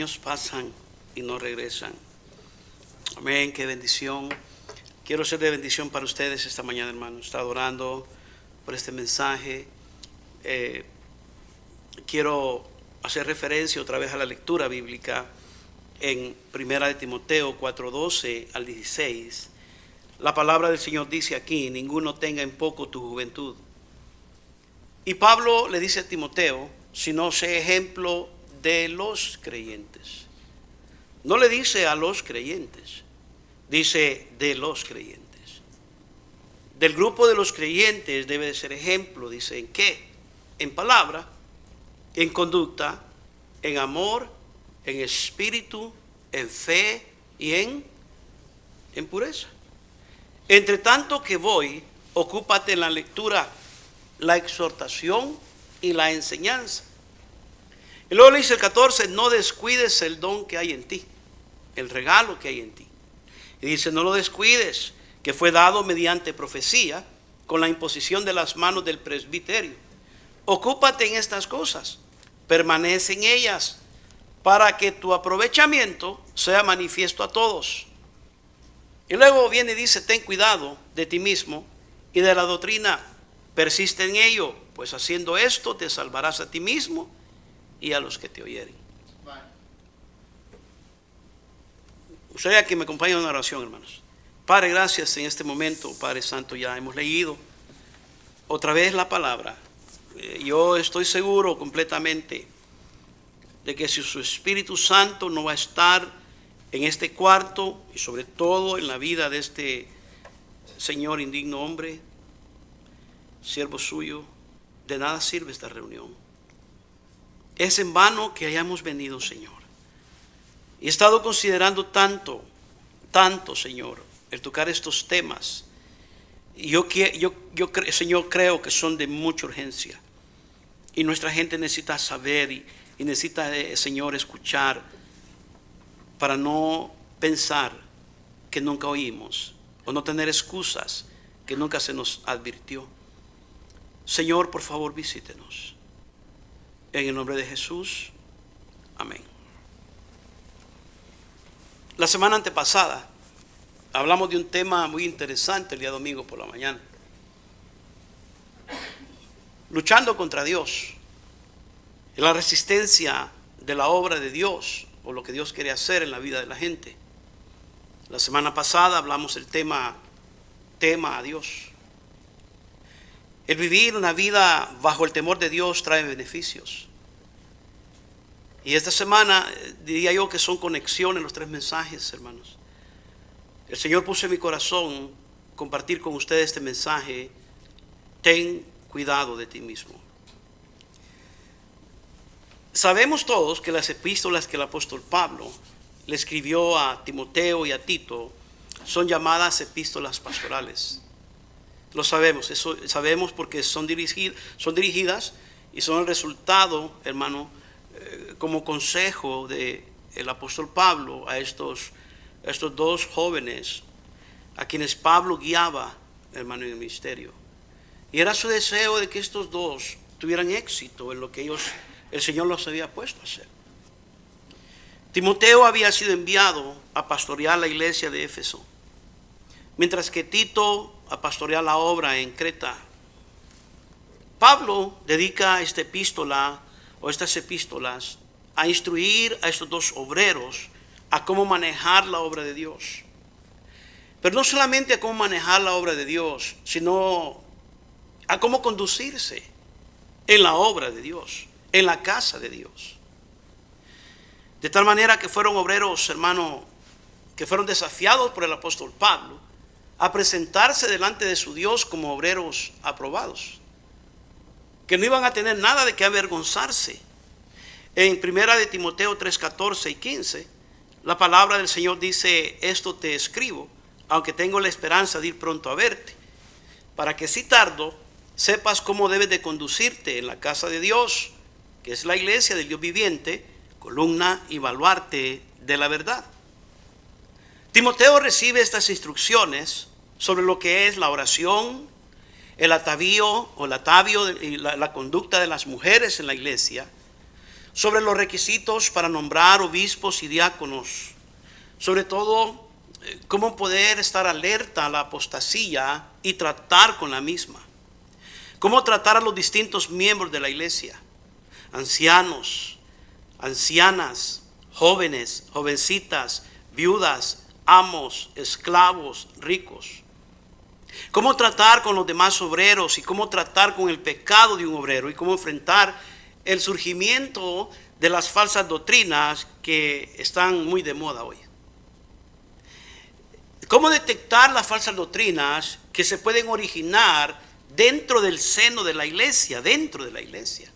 Años pasan y no regresan. Amén, qué bendición. Quiero ser de bendición para ustedes esta mañana, hermanos. Está orando por este mensaje. Quiero hacer referencia otra vez a la lectura bíblica en 1 de Timoteo 4:12 al 16. La palabra del Señor dice aquí: ninguno tenga en poco tu juventud. Y Pablo le dice a Timoteo: sino sé ejemplo de los creyentes. No le dice a los creyentes, dice de los creyentes. Del grupo de los creyentes debe de ser ejemplo. Dice, ¿en qué? En palabra, en conducta, en amor, en espíritu, en fe y en pureza. Entre tanto que voy, ocúpate en la lectura, la exhortación y la enseñanza. Y luego le dice el 14, no descuides el don que hay en ti, el regalo que hay en ti. Y dice, no lo descuides, que fue dado mediante profecía, con la imposición de las manos del presbiterio. Ocúpate en estas cosas, permanece en ellas, para que tu aprovechamiento sea manifiesto a todos. Y luego viene y dice, ten cuidado de ti mismo y de la doctrina, persiste en ello, pues haciendo esto te salvarás a ti mismo y a los que te oyeren. Usted aquí me acompaña en una oración, hermanos. Padre, gracias en este momento, Padre Santo, ya hemos leído otra vez la palabra. Yo estoy seguro completamente de que si su Espíritu Santo no va a estar en este cuarto y sobre todo en la vida de este Señor indigno hombre, siervo suyo, de nada sirve esta reunión. Es en vano que hayamos venido, Señor. Y he estado considerando tanto, Señor, el tocar estos temas. Y yo, Señor, creo que son de mucha urgencia. Y nuestra gente necesita saber y necesita, Señor, escuchar para no pensar que nunca oímos o no tener excusas que nunca se nos advirtió. Señor, por favor, visítenos. En el nombre de Jesús, amén. La semana antepasada hablamos de un tema muy interesante el día domingo por la mañana. Luchando contra Dios. En la resistencia de la obra de Dios o lo que Dios quiere hacer en la vida de la gente. La semana pasada hablamos del tema a Dios. El vivir una vida bajo el temor de Dios trae beneficios. Y esta semana diría yo que son conexiones los tres mensajes, hermanos. El Señor puso en mi corazón compartir con ustedes este mensaje: ten cuidado de ti mismo. Sabemos todos que las epístolas que el apóstol Pablo le escribió a Timoteo y a Tito son llamadas epístolas pastorales. Lo sabemos, eso sabemos porque son dirigidas y son el resultado, hermano, como consejo del apóstol Pablo a estos dos jóvenes a quienes Pablo guiaba, hermano, en el ministerio. Y era su deseo de que estos dos tuvieran éxito en lo que el Señor los había puesto a hacer. Timoteo había sido enviado a pastorear la iglesia de Éfeso, mientras que Tito a pastorear la obra en Creta. Pablo dedica esta epístola o estas epístolas a instruir a estos dos obreros a cómo manejar la obra de Dios. Pero no solamente a cómo manejar la obra de Dios, sino a cómo conducirse en la obra de Dios, en la casa de Dios. De tal manera que fueron obreros, hermano, que fueron desafiados por el apóstol Pablo a presentarse delante de su Dios como obreros aprobados, que no iban a tener nada de qué avergonzarse. En 1 de Timoteo 3:14 y 15, la palabra del Señor dice: esto te escribo, aunque tengo la esperanza de ir pronto a verte, para que si tardo, sepas cómo debes de conducirte en la casa de Dios, que es la iglesia del Dios viviente, columna y baluarte de la verdad. Timoteo recibe estas instrucciones sobre lo que es la oración, el atavío o el atavio y la conducta de las mujeres en la iglesia, sobre los requisitos para nombrar obispos y diáconos, sobre todo cómo poder estar alerta a la apostasía y tratar con la misma, cómo tratar a los distintos miembros de la iglesia, ancianos, ancianas, jóvenes, jovencitas, viudas, amos, esclavos, ricos. Cómo tratar con los demás obreros y cómo tratar con el pecado de un obrero y cómo enfrentar el surgimiento de las falsas doctrinas que están muy de moda hoy. Cómo detectar las falsas doctrinas que se pueden originar dentro del seno de la iglesia, dentro de la iglesia.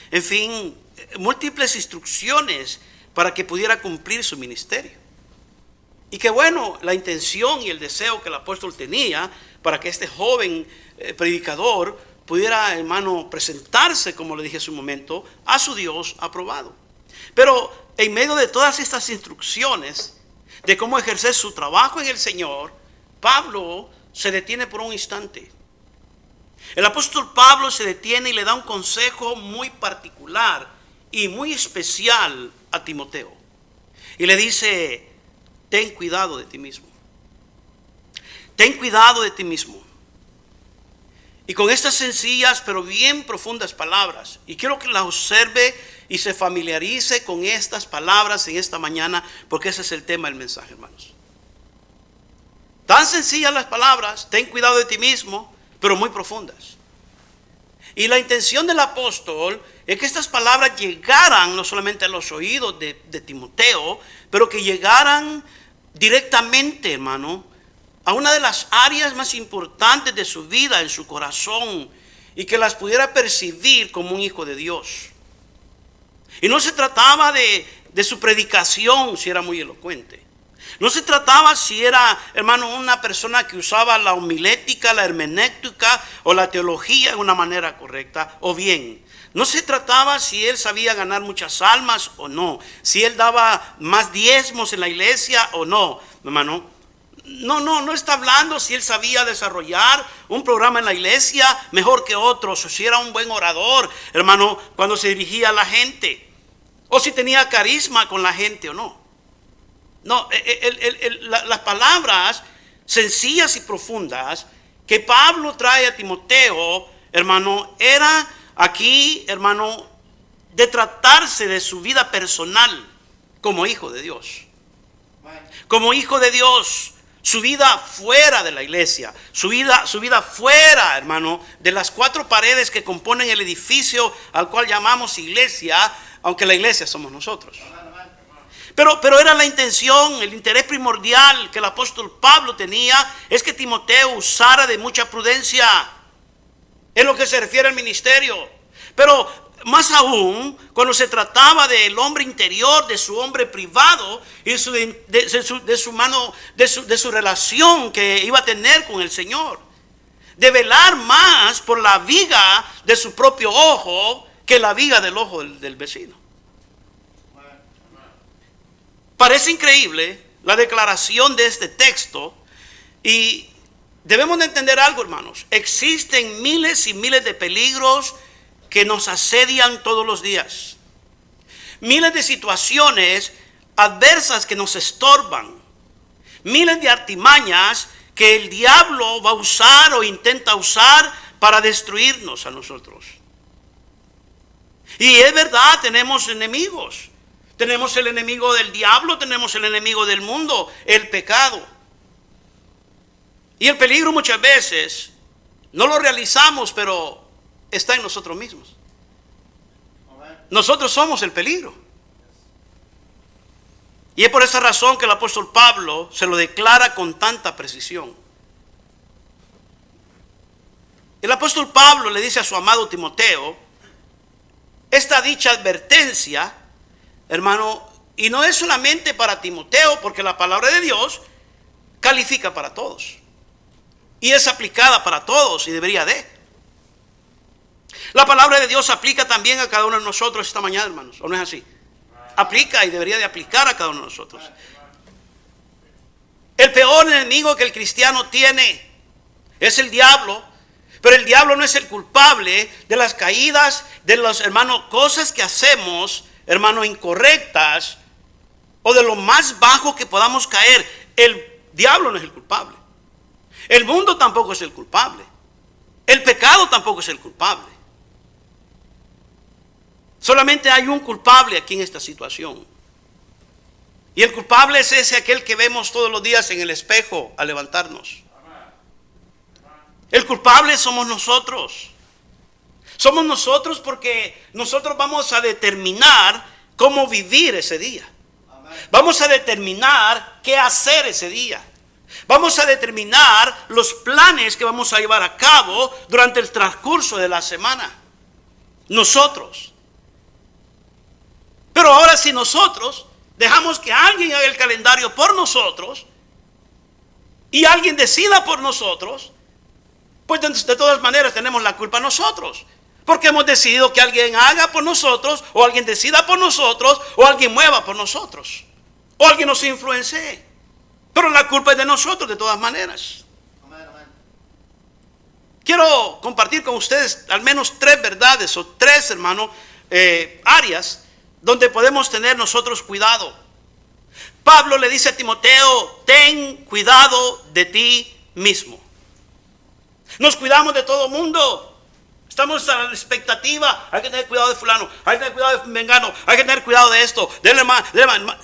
En fin, múltiples instrucciones para que pudiera cumplir su ministerio. Y qué bueno la intención y el deseo que el apóstol tenía para que este joven predicador pudiera, hermano, presentarse, como le dije hace un momento, a su Dios aprobado. Pero en medio de todas estas instrucciones de cómo ejercer su trabajo en el Señor, Pablo se detiene por un instante. El apóstol Pablo se detiene y le da un consejo muy particular y muy especial a Timoteo. Y le dice: ten cuidado de ti mismo. Ten cuidado de ti mismo. Y con estas sencillas pero bien profundas palabras, y quiero que las observe y se familiarice con estas palabras en esta mañana, porque ese es el tema del mensaje, hermanos. Tan sencillas las palabras, ten cuidado de ti mismo, pero muy profundas. Y la intención del apóstol es que estas palabras llegaran no solamente a los oídos de Timoteo, pero que llegaran directamente, hermano, a una de las áreas más importantes de su vida, en su corazón, y que las pudiera percibir como un hijo de Dios. Y no se trataba de su predicación, si era muy elocuente. No se trataba si era, hermano, una persona que usaba la homilética, la hermenéutica o la teología de una manera correcta, o bien. No se trataba si él sabía ganar muchas almas o no, si él daba más diezmos en la iglesia o no, hermano. No está hablando si él sabía desarrollar un programa en la iglesia mejor que otros, o si era un buen orador, hermano, cuando se dirigía a la gente, o si tenía carisma con la gente o no. No, las palabras sencillas y profundas que Pablo trae a Timoteo, hermano, era aquí, hermano, de tratarse de su vida personal como hijo de Dios. Como hijo de Dios. Su vida fuera de la iglesia, su vida fuera, hermano, de las cuatro paredes que componen el edificio al cual llamamos iglesia, aunque la iglesia somos nosotros. Pero era la intención, el interés primordial que el apóstol Pablo tenía, es que Timoteo usara de mucha prudencia en lo que se refiere al ministerio. Pero más aún, cuando se trataba del hombre interior, de su hombre privado y de su relación que iba a tener con el Señor, de velar más por la viga de su propio ojo que la viga del ojo del vecino. Parece increíble la declaración de este texto, y debemos de entender algo, hermanos. Existen miles y miles de peligros que nos asedian todos los días. Miles de situaciones adversas que nos estorban. Miles de artimañas que el diablo va a usar o intenta usar para destruirnos a nosotros. Y es verdad, tenemos enemigos. Tenemos el enemigo del diablo, tenemos el enemigo del mundo, el pecado. Y el peligro muchas veces no lo realizamos, pero está en nosotros mismos. Nosotros somos el peligro. Y es por esa razón que el apóstol Pablo se lo declara con tanta precisión. El apóstol Pablo le dice a su amado Timoteo esta dicha advertencia, hermano, y no es solamente para Timoteo, porque la palabra de Dios califica para todos y es aplicada para todos, y debería de. La palabra de Dios aplica también a cada uno de nosotros esta mañana, hermanos, ¿o no es así? Aplica y debería de aplicar a cada uno de nosotros. El peor enemigo que el cristiano tiene es el diablo, Pero el diablo no es el culpable de las caídas de los hermanos, cosas que hacemos, hermanos, incorrectas, o de lo más bajo que podamos caer. El diablo no es el culpable. El mundo tampoco es el culpable. El pecado tampoco es el culpable. Solamente hay un culpable aquí en esta situación. Y el culpable es ese, aquel que vemos todos los días en el espejo al levantarnos. El culpable somos nosotros. Somos nosotros porque nosotros vamos a determinar cómo vivir ese día. Vamos a determinar qué hacer ese día. Vamos a determinar los planes que vamos a llevar a cabo durante el transcurso de la semana. Nosotros. Pero ahora si nosotros dejamos que alguien haga el calendario por nosotros y alguien decida por nosotros, pues de todas maneras tenemos la culpa nosotros. Porque hemos decidido que alguien haga por nosotros, o alguien decida por nosotros, o alguien mueva por nosotros, o alguien nos influencie. Pero la culpa es de nosotros de todas maneras. Quiero compartir con ustedes al menos 3 verdades o 3, hermanos, áreas donde podemos tener nosotros cuidado. Pablo le dice a Timoteo: ten cuidado de ti mismo. Nos cuidamos de todo mundo. Estamos a la expectativa. Hay que tener cuidado de fulano, hay que tener cuidado de mengano, hay que tener cuidado de esto, del hermano.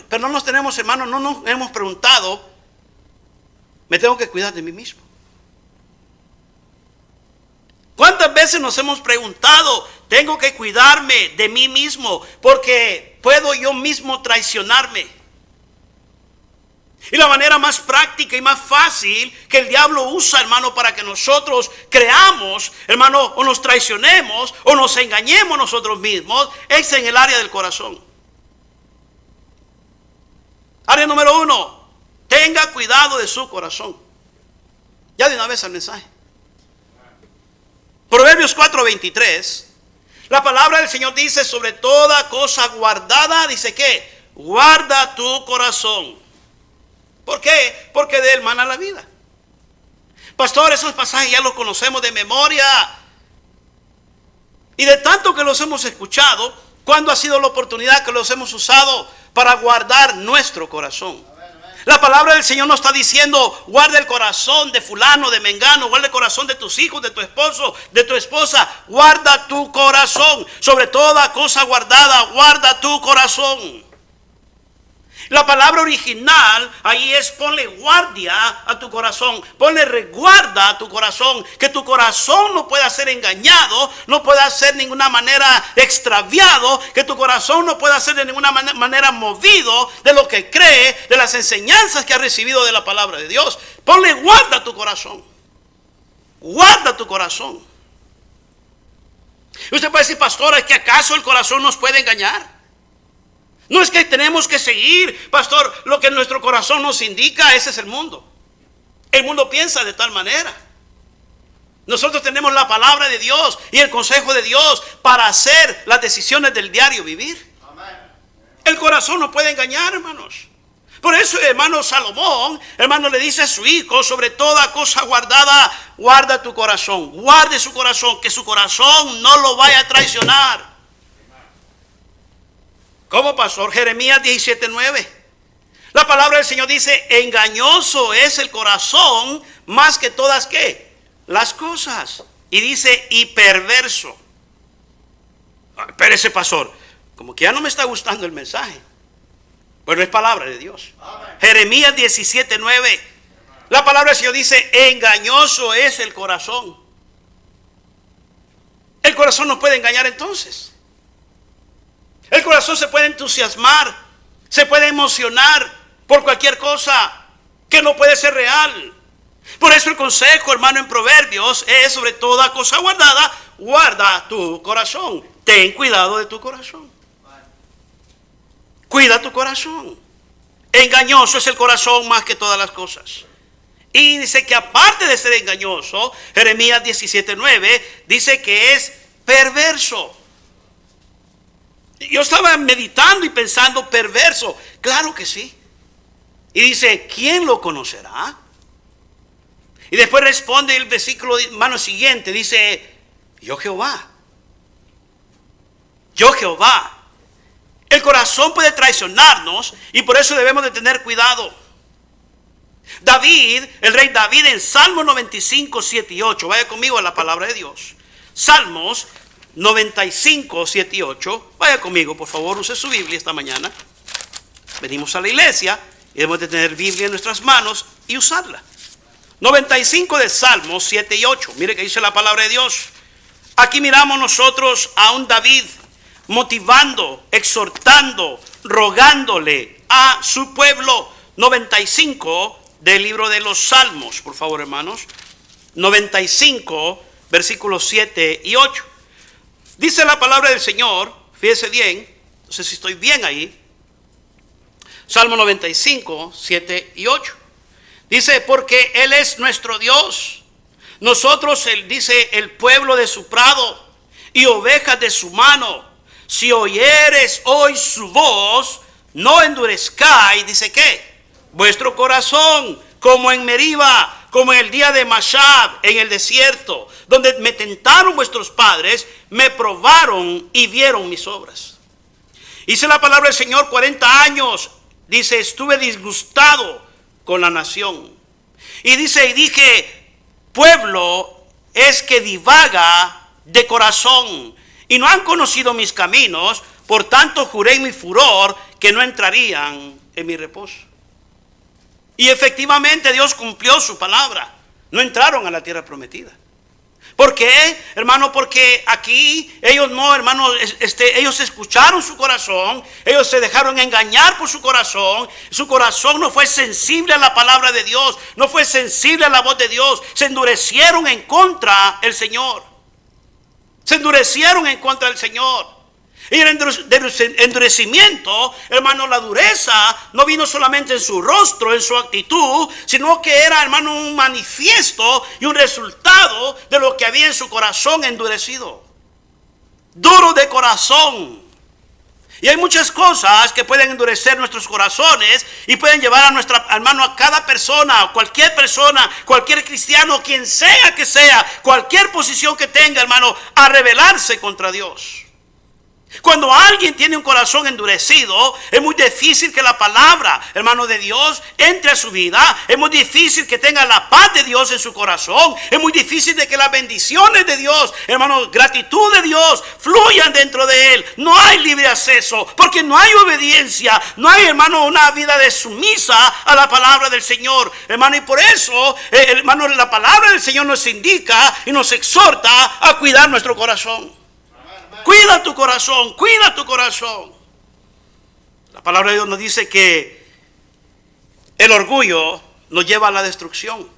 Pero no nos tenemos, hermanos, no nos hemos preguntado: me tengo que cuidar de mí mismo. ¿Cuántas veces nos hemos preguntado: tengo que cuidarme de mí mismo porque puedo yo mismo traicionarme? Y la manera más práctica y más fácil que el diablo usa, hermano, para que nosotros creamos, hermano, o nos traicionemos o nos engañemos nosotros mismos, es en el área del corazón. Área número 1, tenga cuidado de su corazón. Ya de una vez al mensaje. Proverbios 4:23, la palabra del Señor dice: sobre toda cosa guardada, dice que guarda tu corazón. ¿Por qué? Porque de él mana la vida. Pastor, esos pasajes ya los conocemos de memoria. Y de tanto que los hemos escuchado, ¿cuándo ha sido la oportunidad que los hemos usado para guardar nuestro corazón? La palabra del Señor nos está diciendo: guarda el corazón de fulano, de mengano, guarda el corazón de tus hijos, de tu esposo, de tu esposa. Guarda tu corazón. Sobre toda cosa guardada, guarda tu corazón. La palabra original ahí es: ponle guardia a tu corazón, ponle resguarda a tu corazón, que tu corazón no pueda ser engañado, no pueda ser de ninguna manera extraviado, que tu corazón no pueda ser de ninguna manera movido de lo que cree, de las enseñanzas que ha recibido de la palabra de Dios. Ponle guarda a tu corazón, guarda tu corazón. Y usted puede decir: pastor, ¿es que acaso el corazón nos puede engañar? No es que tenemos que seguir, pastor, lo que nuestro corazón nos indica. Ese es el mundo. El mundo piensa de tal manera. Nosotros tenemos la palabra de Dios y el consejo de Dios para hacer las decisiones del diario vivir. El corazón no puede engañar, hermanos. Por eso, hermano Salomón, hermano, le dice a su hijo: sobre toda cosa guardada, guarda tu corazón. Guarde su corazón, que su corazón no lo vaya a traicionar. ¿Cómo, pastor? Jeremías 17:9. La palabra del Señor dice: engañoso es el corazón más que todas, ¿qué? Las cosas. Y dice: y perverso. Espérese, pastor, como que ya no me está gustando el mensaje. Bueno, es palabra de Dios. Amén. Jeremías 17:9. La palabra del Señor dice: engañoso es el corazón. El corazón no puede engañar entonces. El corazón se puede entusiasmar, se puede emocionar por cualquier cosa que no puede ser real. Por eso el consejo, hermano, en Proverbios es: sobre toda cosa guardada, guarda tu corazón. Ten cuidado de tu corazón. Cuida tu corazón. Engañoso es el corazón más que todas las cosas. Y dice que aparte de ser engañoso, Jeremías 17:9 dice que es perverso. Yo estaba meditando y pensando: perverso, claro que sí. Y dice: ¿quién lo conocerá? Y después responde el versículo, hermano, siguiente. Dice, yo Jehová. Yo Jehová. El corazón puede traicionarnos y por eso debemos de tener cuidado. David, el rey David, en Salmos 95, 7 y 8. Vaya conmigo a la palabra de Dios. Salmos 95, 7 y 8. Vaya conmigo, por favor, use su Biblia esta mañana. Venimos a la iglesia y debemos de tener Biblia en nuestras manos y usarla. 95 de Salmos 7 y 8. Mire que dice la palabra de Dios. Aquí miramos nosotros a un David motivando, exhortando, rogándole a su pueblo. 95 del libro de los Salmos, por favor, hermanos. 95, versículos 7 y 8. Dice la palabra del Señor, fíjese bien, no sé si estoy bien ahí. Salmo 95, 7 y 8. Dice, porque Él es nuestro Dios. Nosotros, Él dice, el pueblo de su prado y ovejas de su mano. Si oyeres hoy su voz, no endurezcáis, dice ¿qué? Vuestro corazón, como en Meriba, como en el día de Mashab, en el desierto, donde me tentaron vuestros padres, me probaron y vieron mis obras. Dice la palabra del Señor, 40 años, dice, estuve disgustado con la nación. Y dice, y dije, pueblo es que divaga de corazón, y no han conocido mis caminos, por tanto juré en mi furor que no entrarían en mi reposo. Y efectivamente Dios cumplió su palabra. No entraron a la tierra prometida. ¿Por qué, hermano? Porque aquí ellos no, hermano, ellos escucharon su corazón, ellos se dejaron engañar por su corazón no fue sensible a la palabra de Dios, no fue sensible a la voz de Dios, se endurecieron en contra del Señor. Se endurecieron en contra del Señor. Y el endurecimiento, hermano, la dureza no vino solamente en su rostro, en su actitud, sino que era, hermano, un manifiesto y un resultado de lo que había en su corazón endurecido. Duro de corazón. Y hay muchas cosas que pueden endurecer nuestros corazones y pueden llevar a nuestra, hermano, a cada persona, cualquier cristiano, quien sea que sea, cualquier posición que tenga, hermano, a rebelarse contra Dios. Cuando alguien tiene un corazón endurecido, es muy difícil que la palabra, hermano, de Dios entre a su vida. Es muy difícil que tenga la paz de Dios en su corazón. Es muy difícil de que las bendiciones de Dios, hermano, gratitud de Dios fluyan dentro de él. No hay libre acceso porque no hay obediencia. No hay, hermano, una vida de sumisa a la palabra del Señor, hermano. Y por eso, hermano, la palabra del Señor nos indica y nos exhorta a cuidar nuestro corazón. Cuida tu corazón, cuida tu corazón. La palabra de Dios nos dice que el orgullo nos lleva a la destrucción.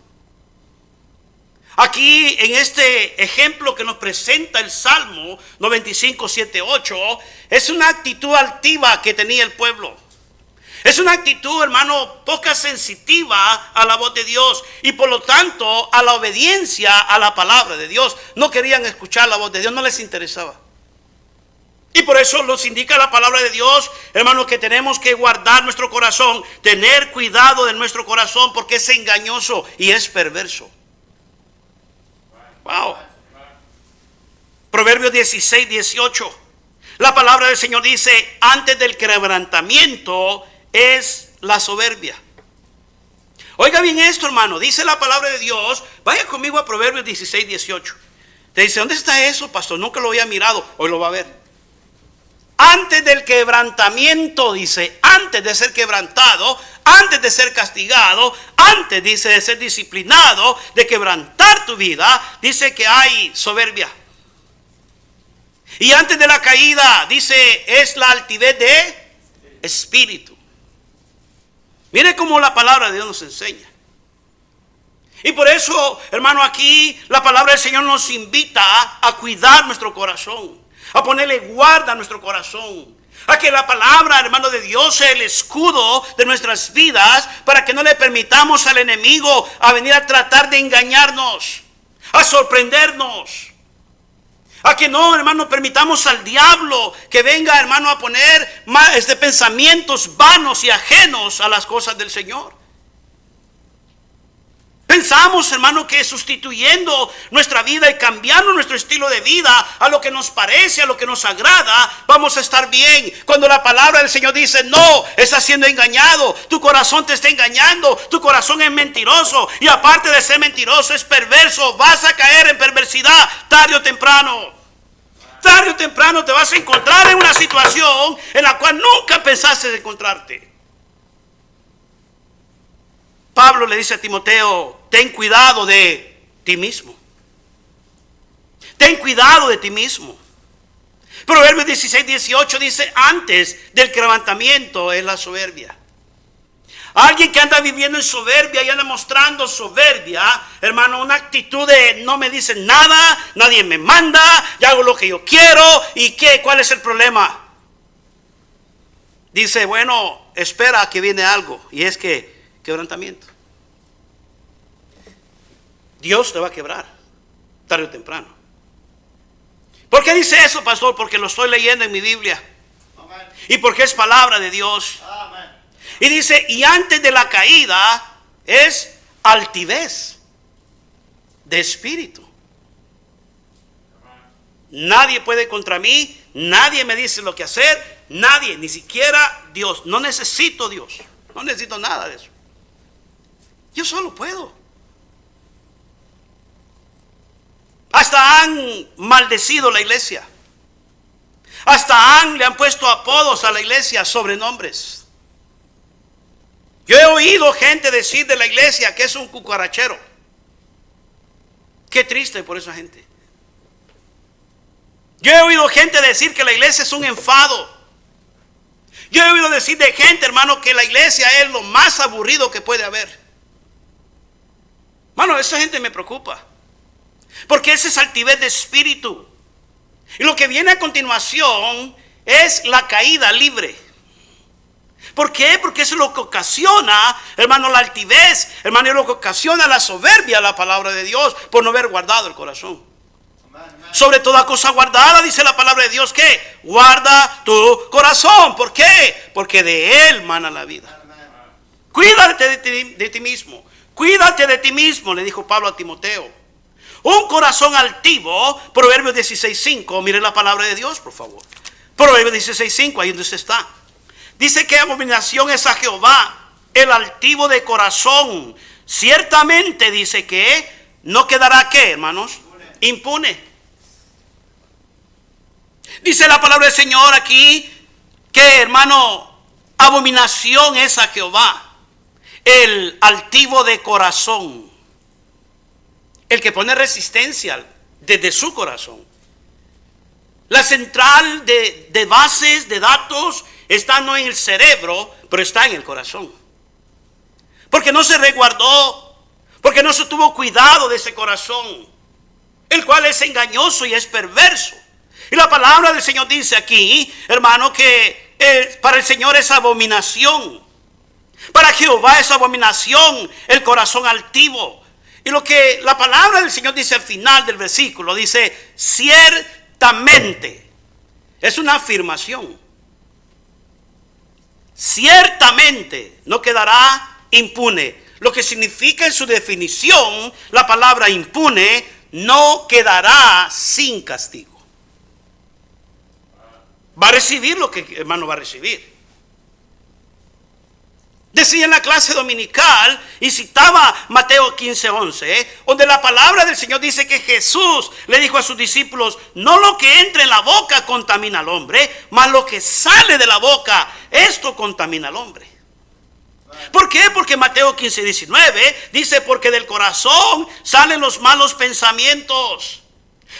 Aquí en este ejemplo que nos presenta el Salmo 95, 7, 8, es una actitud altiva que tenía el pueblo. Es una actitud, hermano, poca sensitiva a la voz de Dios y por lo tanto a la obediencia a la palabra de Dios. No querían escuchar la voz de Dios, no les interesaba. Y por eso nos indica la palabra de Dios, hermanos, que tenemos que guardar nuestro corazón, tener cuidado de nuestro corazón porque es engañoso y es perverso. Wow. Proverbios 16, 18. La palabra del Señor dice, antes del quebrantamiento es la soberbia. Oiga bien esto, hermano, dice la palabra de Dios, vaya conmigo a Proverbios 16, 18. Te dice, ¿dónde está eso, pastor? Nunca lo había mirado, hoy lo va a ver. Antes del quebrantamiento, dice, antes de ser quebrantado, antes de ser castigado, antes, dice, de ser disciplinado, de quebrantar tu vida, dice que hay soberbia. Y antes de la caída, dice, es la altivez de espíritu. Mire cómo la palabra de Dios nos enseña. Y por eso, hermano, aquí la palabra del Señor nos invita a cuidar nuestro corazón, a ponerle guarda a nuestro corazón, a que la palabra, hermano, de Dios sea el escudo de nuestras vidas para que no le permitamos al enemigo a venir a tratar de engañarnos, a sorprendernos, a que no, hermano, permitamos al diablo que venga, hermano, a poner pensamientos vanos y ajenos a las cosas del Señor. Pensamos, hermano, que sustituyendo nuestra vida y cambiando nuestro estilo de vida a lo que nos parece, a lo que nos agrada, vamos a estar bien. Cuando la palabra del Señor dice, no, estás siendo engañado, tu corazón te está engañando, tu corazón es mentiroso y aparte de ser mentiroso es perverso, vas a caer en perversidad tarde o temprano. Tarde o temprano te vas a encontrar en una situación en la cual nunca pensaste encontrarte. Pablo le dice a Timoteo, ten cuidado de ti mismo. Ten cuidado de ti mismo. Proverbios 16:18 dice, antes del quebrantamiento es la soberbia. Alguien que anda viviendo en soberbia y anda mostrando soberbia, hermano, una actitud de no me dicen nada, nadie me manda, yo hago lo que yo quiero, ¿y qué? ¿Cuál es el problema? Dice, bueno, espera que viene algo, y es que quebrantamiento. Dios te va a quebrar, tarde o temprano. ¿Por qué dice eso, pastor? Porque lo estoy leyendo en mi Biblia. Amén. Y porque es palabra de Dios. Amén. Y dice, y antes de la caída es altivez de espíritu. Nadie puede contra mí, nadie me dice lo que hacer, nadie, ni siquiera Dios. No necesito Dios, no necesito nada de eso. Yo solo puedo. Hasta han maldecido la iglesia. Hasta le han puesto apodos a la iglesia, sobrenombres. Yo he oído gente decir de la iglesia que es un cucarachero. Qué triste por esa gente. Yo he oído gente decir que la iglesia es un enfado. Yo he oído decir de gente, hermano, que la iglesia es lo más aburrido que puede haber. Hermano, esa gente me preocupa. Porque ese es altivez de espíritu. Y lo que viene a continuación es la caída libre. ¿Por qué? Porque eso es lo que ocasiona, hermano, la altivez. Hermano, es lo que ocasiona la soberbia, la palabra de Dios, por no haber guardado el corazón. Sobre toda cosa guardada, dice la palabra de Dios, que guarda tu corazón. ¿Por qué? Porque de él mana la vida. Cuídate de ti mismo. Cuídate de ti mismo, le dijo Pablo a Timoteo. Un corazón altivo, Proverbios 16:5, mire la palabra de Dios, por favor. Proverbios 16:5, ahí donde usted está. Dice que abominación es a Jehová, el altivo de corazón. Ciertamente dice que no quedará, ¿qué, hermanos? Impune. Dice la palabra del Señor aquí que, hermano, abominación es a Jehová, el altivo de corazón. El que pone resistencia desde su corazón. La central de bases, de datos, está no en el cerebro, pero está en el corazón. Porque no se resguardó, porque no se tuvo cuidado de ese corazón, el cual es engañoso y es perverso. Y la palabra del Señor dice aquí, hermano, que para el Señor es abominación. Para Jehová es abominación el corazón altivo. Y lo que la palabra del Señor dice al final del versículo, dice, ciertamente. Es una afirmación. Ciertamente no quedará impune. Lo que significa en su definición, la palabra impune, no quedará sin castigo. Va a recibir lo que hermano va a recibir. Decía en la clase dominical y citaba Mateo 15:11, donde la palabra del Señor dice que Jesús le dijo a sus discípulos, no lo que entra en la boca contamina al hombre, mas lo que sale de la boca, esto contamina al hombre. ¿Por qué? Porque Mateo 15:19 dice, porque del corazón salen los malos pensamientos,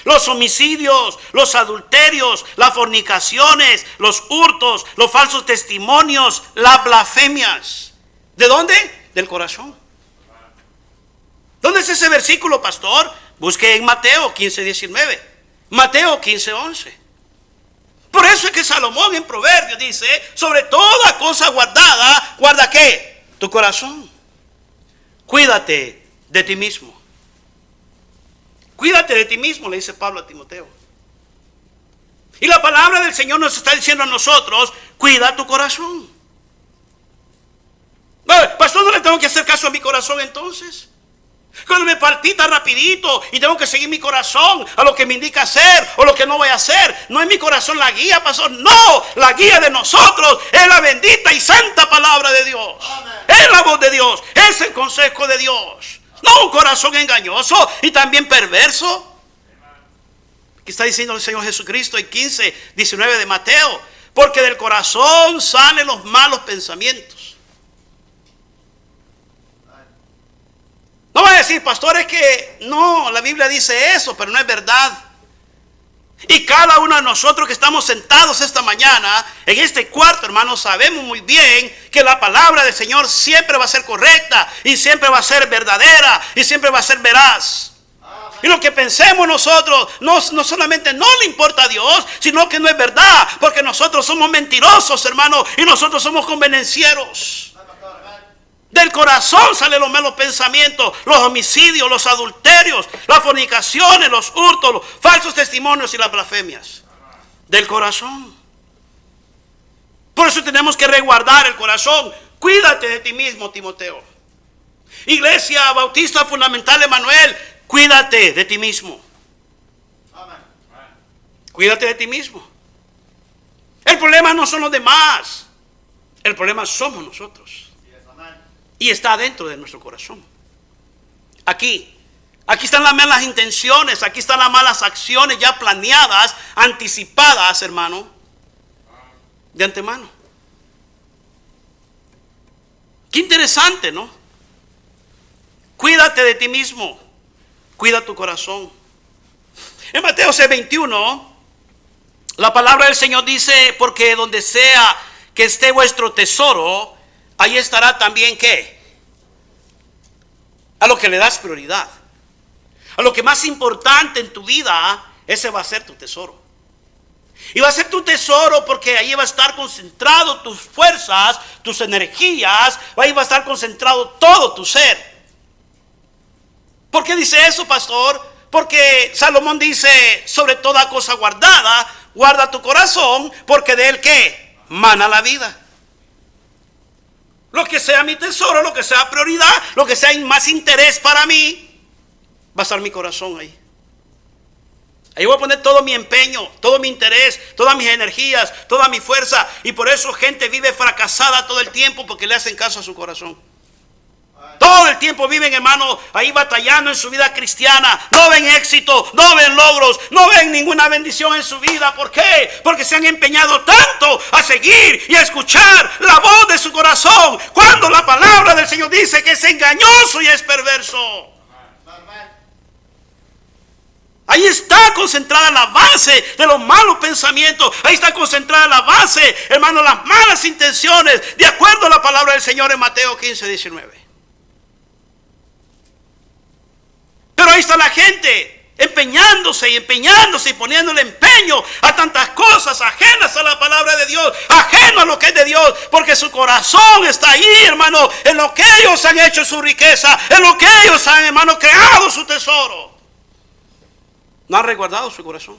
los homicidios, los adulterios, las fornicaciones, los hurtos, los falsos testimonios, las blasfemias. ¿De dónde? Del corazón. ¿Dónde es ese versículo, pastor? Busque en Mateo 15:19. Mateo 15:11. Por eso es que Salomón en Proverbios dice, sobre toda cosa guardada, ¿guarda qué? Tu corazón. Cuídate de ti mismo. Cuídate de ti mismo, le dice Pablo a Timoteo. Y la palabra del Señor nos está diciendo a nosotros, cuida tu corazón. Pastor, ¿no le tengo que hacer caso a mi corazón entonces? Cuando me palpita rapidito y tengo que seguir mi corazón a lo que me indica hacer o lo que no voy a hacer. No es mi corazón la guía, pastor. No, la guía de nosotros es la bendita y santa palabra de Dios. Amén. Es la voz de Dios, es el consejo de Dios. No un corazón engañoso y también perverso. Aquí está diciendo el Señor Jesucristo en 15:19 de Mateo. Porque del corazón salen los malos pensamientos. No va a decir, pastor, es que no, la Biblia dice eso, pero no es verdad. Y cada uno de nosotros que estamos sentados esta mañana en este cuarto, hermanos, sabemos muy bien que la palabra del Señor siempre va a ser correcta y siempre va a ser verdadera y siempre va a ser veraz. Y lo que pensemos nosotros no solamente no le importa a Dios, sino que no es verdad, porque nosotros somos mentirosos, hermanos, y nosotros somos convenencieros. Del corazón salen los malos pensamientos, los homicidios, los adulterios, las fornicaciones, los hurtos, los falsos testimonios y las blasfemias. Del corazón. Por eso tenemos que resguardar el corazón. Cuídate de ti mismo, Timoteo. Iglesia Bautista Fundamental Emanuel, cuídate de ti mismo. Cuídate de ti mismo. El problema no son los demás. El problema somos nosotros. Y está dentro de nuestro corazón. Aquí están las malas intenciones. Aquí están las malas acciones ya planeadas, anticipadas, hermano, de antemano. Qué interesante, ¿no? Cuídate de ti mismo. Cuida tu corazón. En Mateo 6:21, la palabra del Señor dice, porque donde sea que esté vuestro tesoro, ahí estará también, ¿qué? A lo que le das prioridad. A lo que más importante en tu vida, ese va a ser tu tesoro. Y va a ser tu tesoro porque ahí va a estar concentrado tus fuerzas, tus energías, ahí va a estar concentrado todo tu ser. ¿Por qué dice eso, pastor? Porque Salomón dice, sobre toda cosa guardada, guarda tu corazón, porque de él, ¿qué? Mana la vida. Lo que sea mi tesoro, lo que sea prioridad, lo que sea más interés para mí, va a estar mi corazón ahí. Ahí voy a poner todo mi empeño, todo mi interés, todas mis energías, toda mi fuerza. Y por eso gente vive fracasada todo el tiempo porque le hacen caso a su corazón. Todo el tiempo viven, hermano, ahí batallando en su vida cristiana. No ven éxito, no ven logros, no ven ninguna bendición en su vida. ¿Por qué? Porque se han empeñado tanto a seguir y a escuchar la voz de su corazón, cuando la palabra del Señor dice que es engañoso y es perverso. Ahí está concentrada la base de los malos pensamientos. Ahí está concentrada la base, hermano, las malas intenciones, de acuerdo a la palabra del Señor en Mateo 15:19. Pero ahí está la gente empeñándose y poniéndole empeño a tantas cosas ajenas a la palabra de Dios, ajeno a lo que es de Dios, porque su corazón está ahí, hermano, en lo que ellos han hecho su riqueza, en lo que ellos han, hermano, creado su tesoro. No han resguardado su corazón.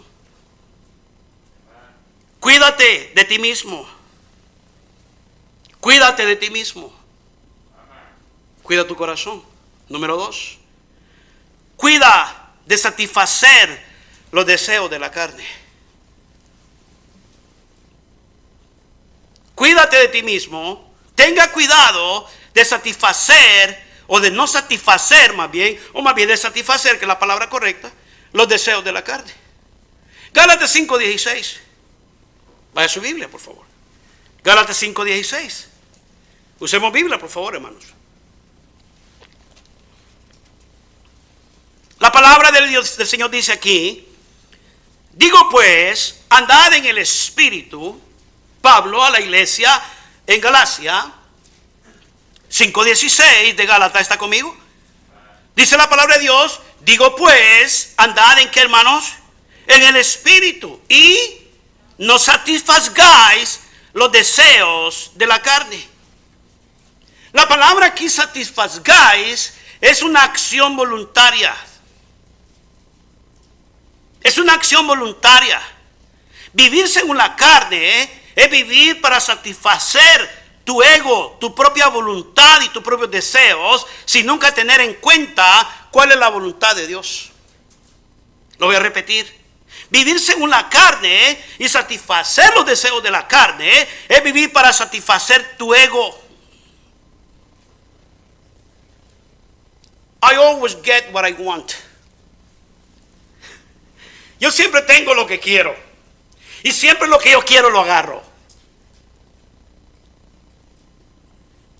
Cuídate de ti mismo. Cuídate de ti mismo. Cuida tu corazón. Número 2. Cuida de satisfacer los deseos de la carne. Cuídate de ti mismo. Tenga cuidado de satisfacer, o de no satisfacer más bien, o más bien de satisfacer, que es la palabra correcta, los deseos de la carne. Gálatas 5:16. Vaya a su Biblia, por favor. Gálatas 5:16. Usemos Biblia, por favor, hermanos. La palabra del Señor dice aquí, digo pues, andad en el Espíritu. Pablo a la iglesia en Galacia, 5:16 de Gálatas, ¿está conmigo? Dice la palabra de Dios, digo pues, andad en qué, hermanos, en el Espíritu, y no satisfagáis los deseos de la carne. La palabra aquí, satisfagáis, es una acción voluntaria. Es una acción voluntaria. Vivir según la carne es vivir para satisfacer tu ego, tu propia voluntad y tus propios deseos, sin nunca tener en cuenta cuál es la voluntad de Dios. Lo voy a repetir. Vivir según la carne y satisfacer los deseos de la carne es vivir para satisfacer tu ego. I always get what I want. Yo siempre tengo lo que quiero. Y siempre lo que yo quiero lo agarro.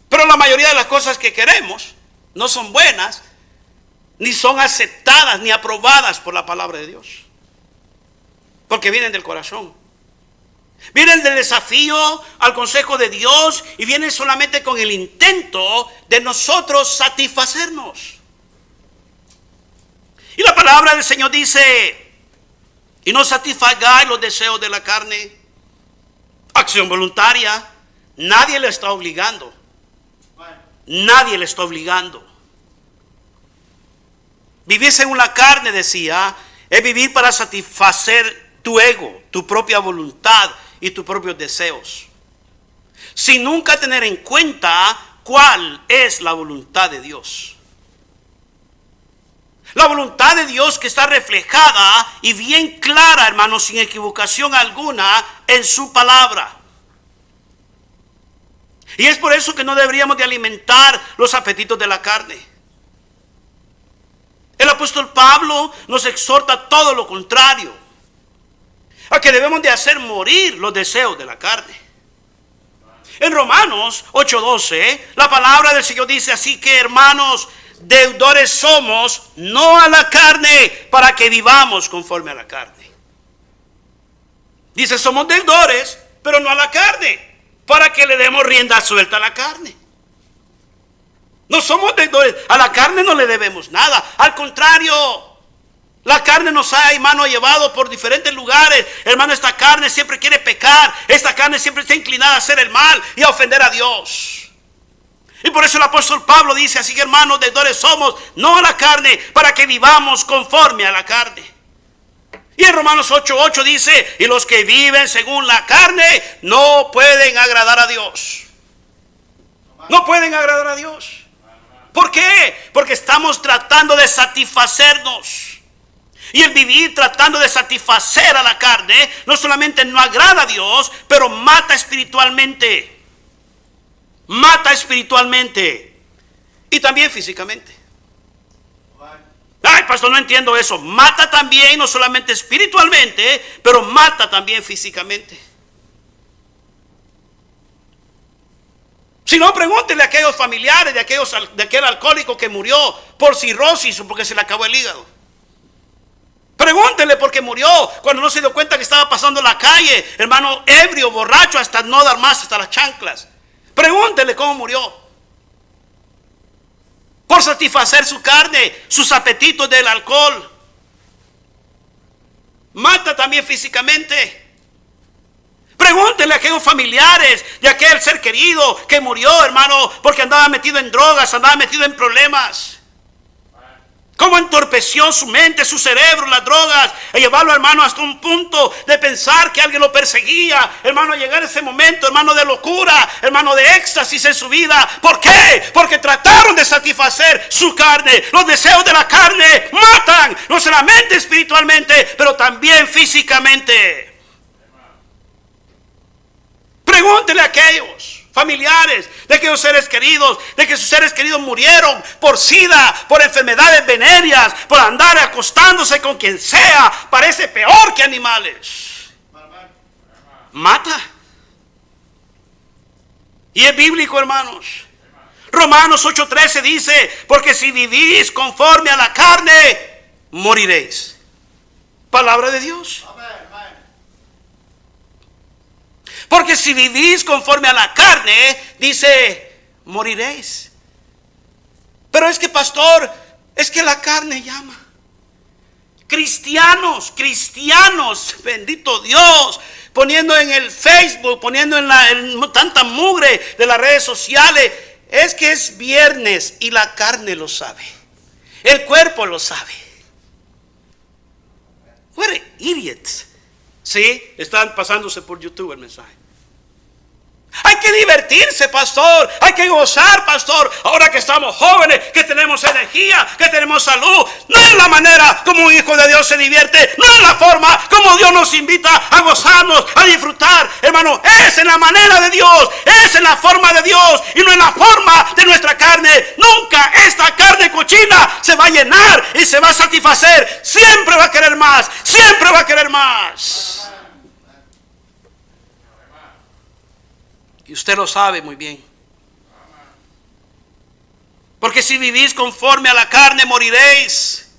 Pero la mayoría de las cosas que queremos no son buenas, ni son aceptadas, ni aprobadas por la palabra de Dios. Porque vienen del corazón. Vienen del desafío al consejo de Dios y vienen solamente con el intento de nosotros satisfacernos. Y la palabra del Señor dice, y no satisfagáis los deseos de la carne. Acción voluntaria. Nadie le está obligando. Nadie le está obligando. Vivir según la carne, decía, es vivir para satisfacer tu ego, tu propia voluntad y tus propios deseos, sin nunca tener en cuenta cuál es la voluntad de Dios. La voluntad de Dios que está reflejada y bien clara, hermanos, sin equivocación alguna en su palabra. Y es por eso que no deberíamos de alimentar los apetitos de la carne. El apóstol Pablo nos exhorta todo lo contrario, a que debemos de hacer morir los deseos de la carne. En Romanos 8:12, la palabra del Señor dice, así que hermanos, deudores somos, no a la carne, para que vivamos conforme a la carne. Dice, somos deudores, pero no a la carne, para que le demos rienda suelta a la carne. No somos deudores, a la carne no le debemos nada. Al contrario, la carne nos ha, hermano, llevado por diferentes lugares. Hermano, esta carne siempre quiere pecar. Esta carne siempre está inclinada a hacer el mal y a ofender a Dios. Y por eso el apóstol Pablo dice, así que hermanos, deudores somos, no a la carne, para que vivamos conforme a la carne. Y en Romanos 8:8 dice, y los que viven según la carne no pueden agradar a Dios. No pueden agradar a Dios. ¿Por qué? Porque estamos tratando de satisfacernos. Y el vivir tratando de satisfacer a la carne no solamente no agrada a Dios, pero mata espiritualmente. Mata espiritualmente y también físicamente. Ay, pastor, no entiendo eso. Mata también, no solamente espiritualmente, pero mata también físicamente. Si no, pregúntele a aquellos familiares de aquel alcohólico que murió por cirrosis o porque se le acabó el hígado. Pregúntele por qué murió cuando no se dio cuenta que estaba pasando la calle, hermano, ebrio, borracho, hasta no dar más, hasta las chanclas. Pregúntele cómo murió. Por satisfacer su carne, sus apetitos del alcohol. Mata también físicamente. Pregúntele a aquellos familiares de aquel ser querido que murió, hermano, porque andaba metido en drogas, andaba metido en problemas. Cómo entorpeció su mente, su cerebro, las drogas, a llevarlo, hermano, hasta un punto de pensar que alguien lo perseguía, hermano, a llegar a ese momento, hermano, de locura, hermano, de éxtasis en su vida. ¿Por qué? Porque trataron de satisfacer su carne. Los deseos de la carne matan, no solamente espiritualmente, pero también físicamente. Pregúntele a aquellos familiares de aquellos seres queridos, de que sus seres queridos murieron por sida, por enfermedades venéreas, por andar acostándose con quien sea. Parece peor que animales. Mata. Y es bíblico, hermanos. Romanos 8:13 dice, porque si vivís conforme a la carne, moriréis. Palabra de Dios. Porque si vivís conforme a la carne, dice, moriréis. Pero es que, pastor, es que la carne llama. Cristianos, bendito Dios, poniendo en el Facebook, poniendo en tanta mugre de las redes sociales, es que es viernes y la carne lo sabe. El cuerpo lo sabe. What idiots. Sí, están pasándose por YouTube el mensaje. Hay que divertirse, pastor. Hay que gozar, pastor. Ahora que estamos jóvenes, que tenemos energía, que tenemos salud. No es la manera como un hijo de Dios se divierte. No es la forma como Dios nos invita a gozarnos, a disfrutar. Hermano, es en la manera de Dios. Es en la forma de Dios y no en la forma de nuestra carne. Nunca esta carne cochina se va a llenar y se va a satisfacer. Siempre va a querer más. Siempre va a querer más. Y usted lo sabe muy bien. Porque si vivís conforme a la carne, moriréis.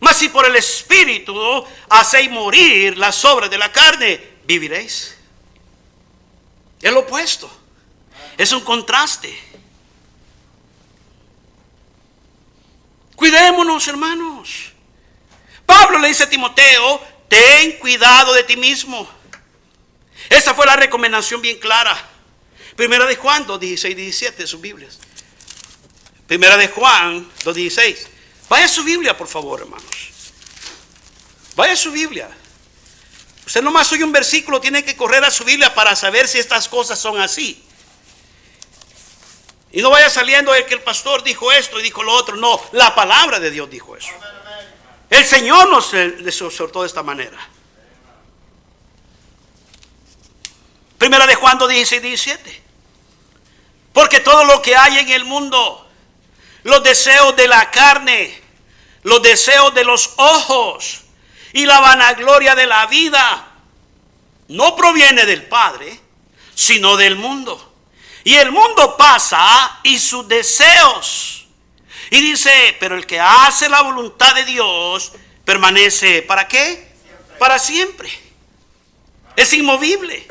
Mas si por el Espíritu hacéis morir las obras de la carne, viviréis. Es lo opuesto. Es un contraste. Cuidémonos, hermanos. Pablo le dice a Timoteo, ten cuidado de ti mismo. Esa fue la recomendación bien clara. Primera de Juan 2:16, 17 de sus Biblias. Primera de Juan 2:16. Vaya a su Biblia, por favor, hermanos. Vaya a su Biblia. Usted nomás oye un versículo, tiene que correr a su Biblia para saber si estas cosas son así. Y no vaya saliendo el que el pastor dijo esto y dijo lo otro. No, la palabra de Dios dijo eso. El Señor nos exhortó de esta manera. Primera de Juan 2:16, 17. Porque todo lo que hay en el mundo, los deseos de la carne, los deseos de los ojos y la vanagloria de la vida, no proviene del Padre, sino del mundo. Y el mundo pasa y sus deseos. Y dice, pero el que hace la voluntad de Dios permanece, ¿para qué? Para siempre. Es inmovible,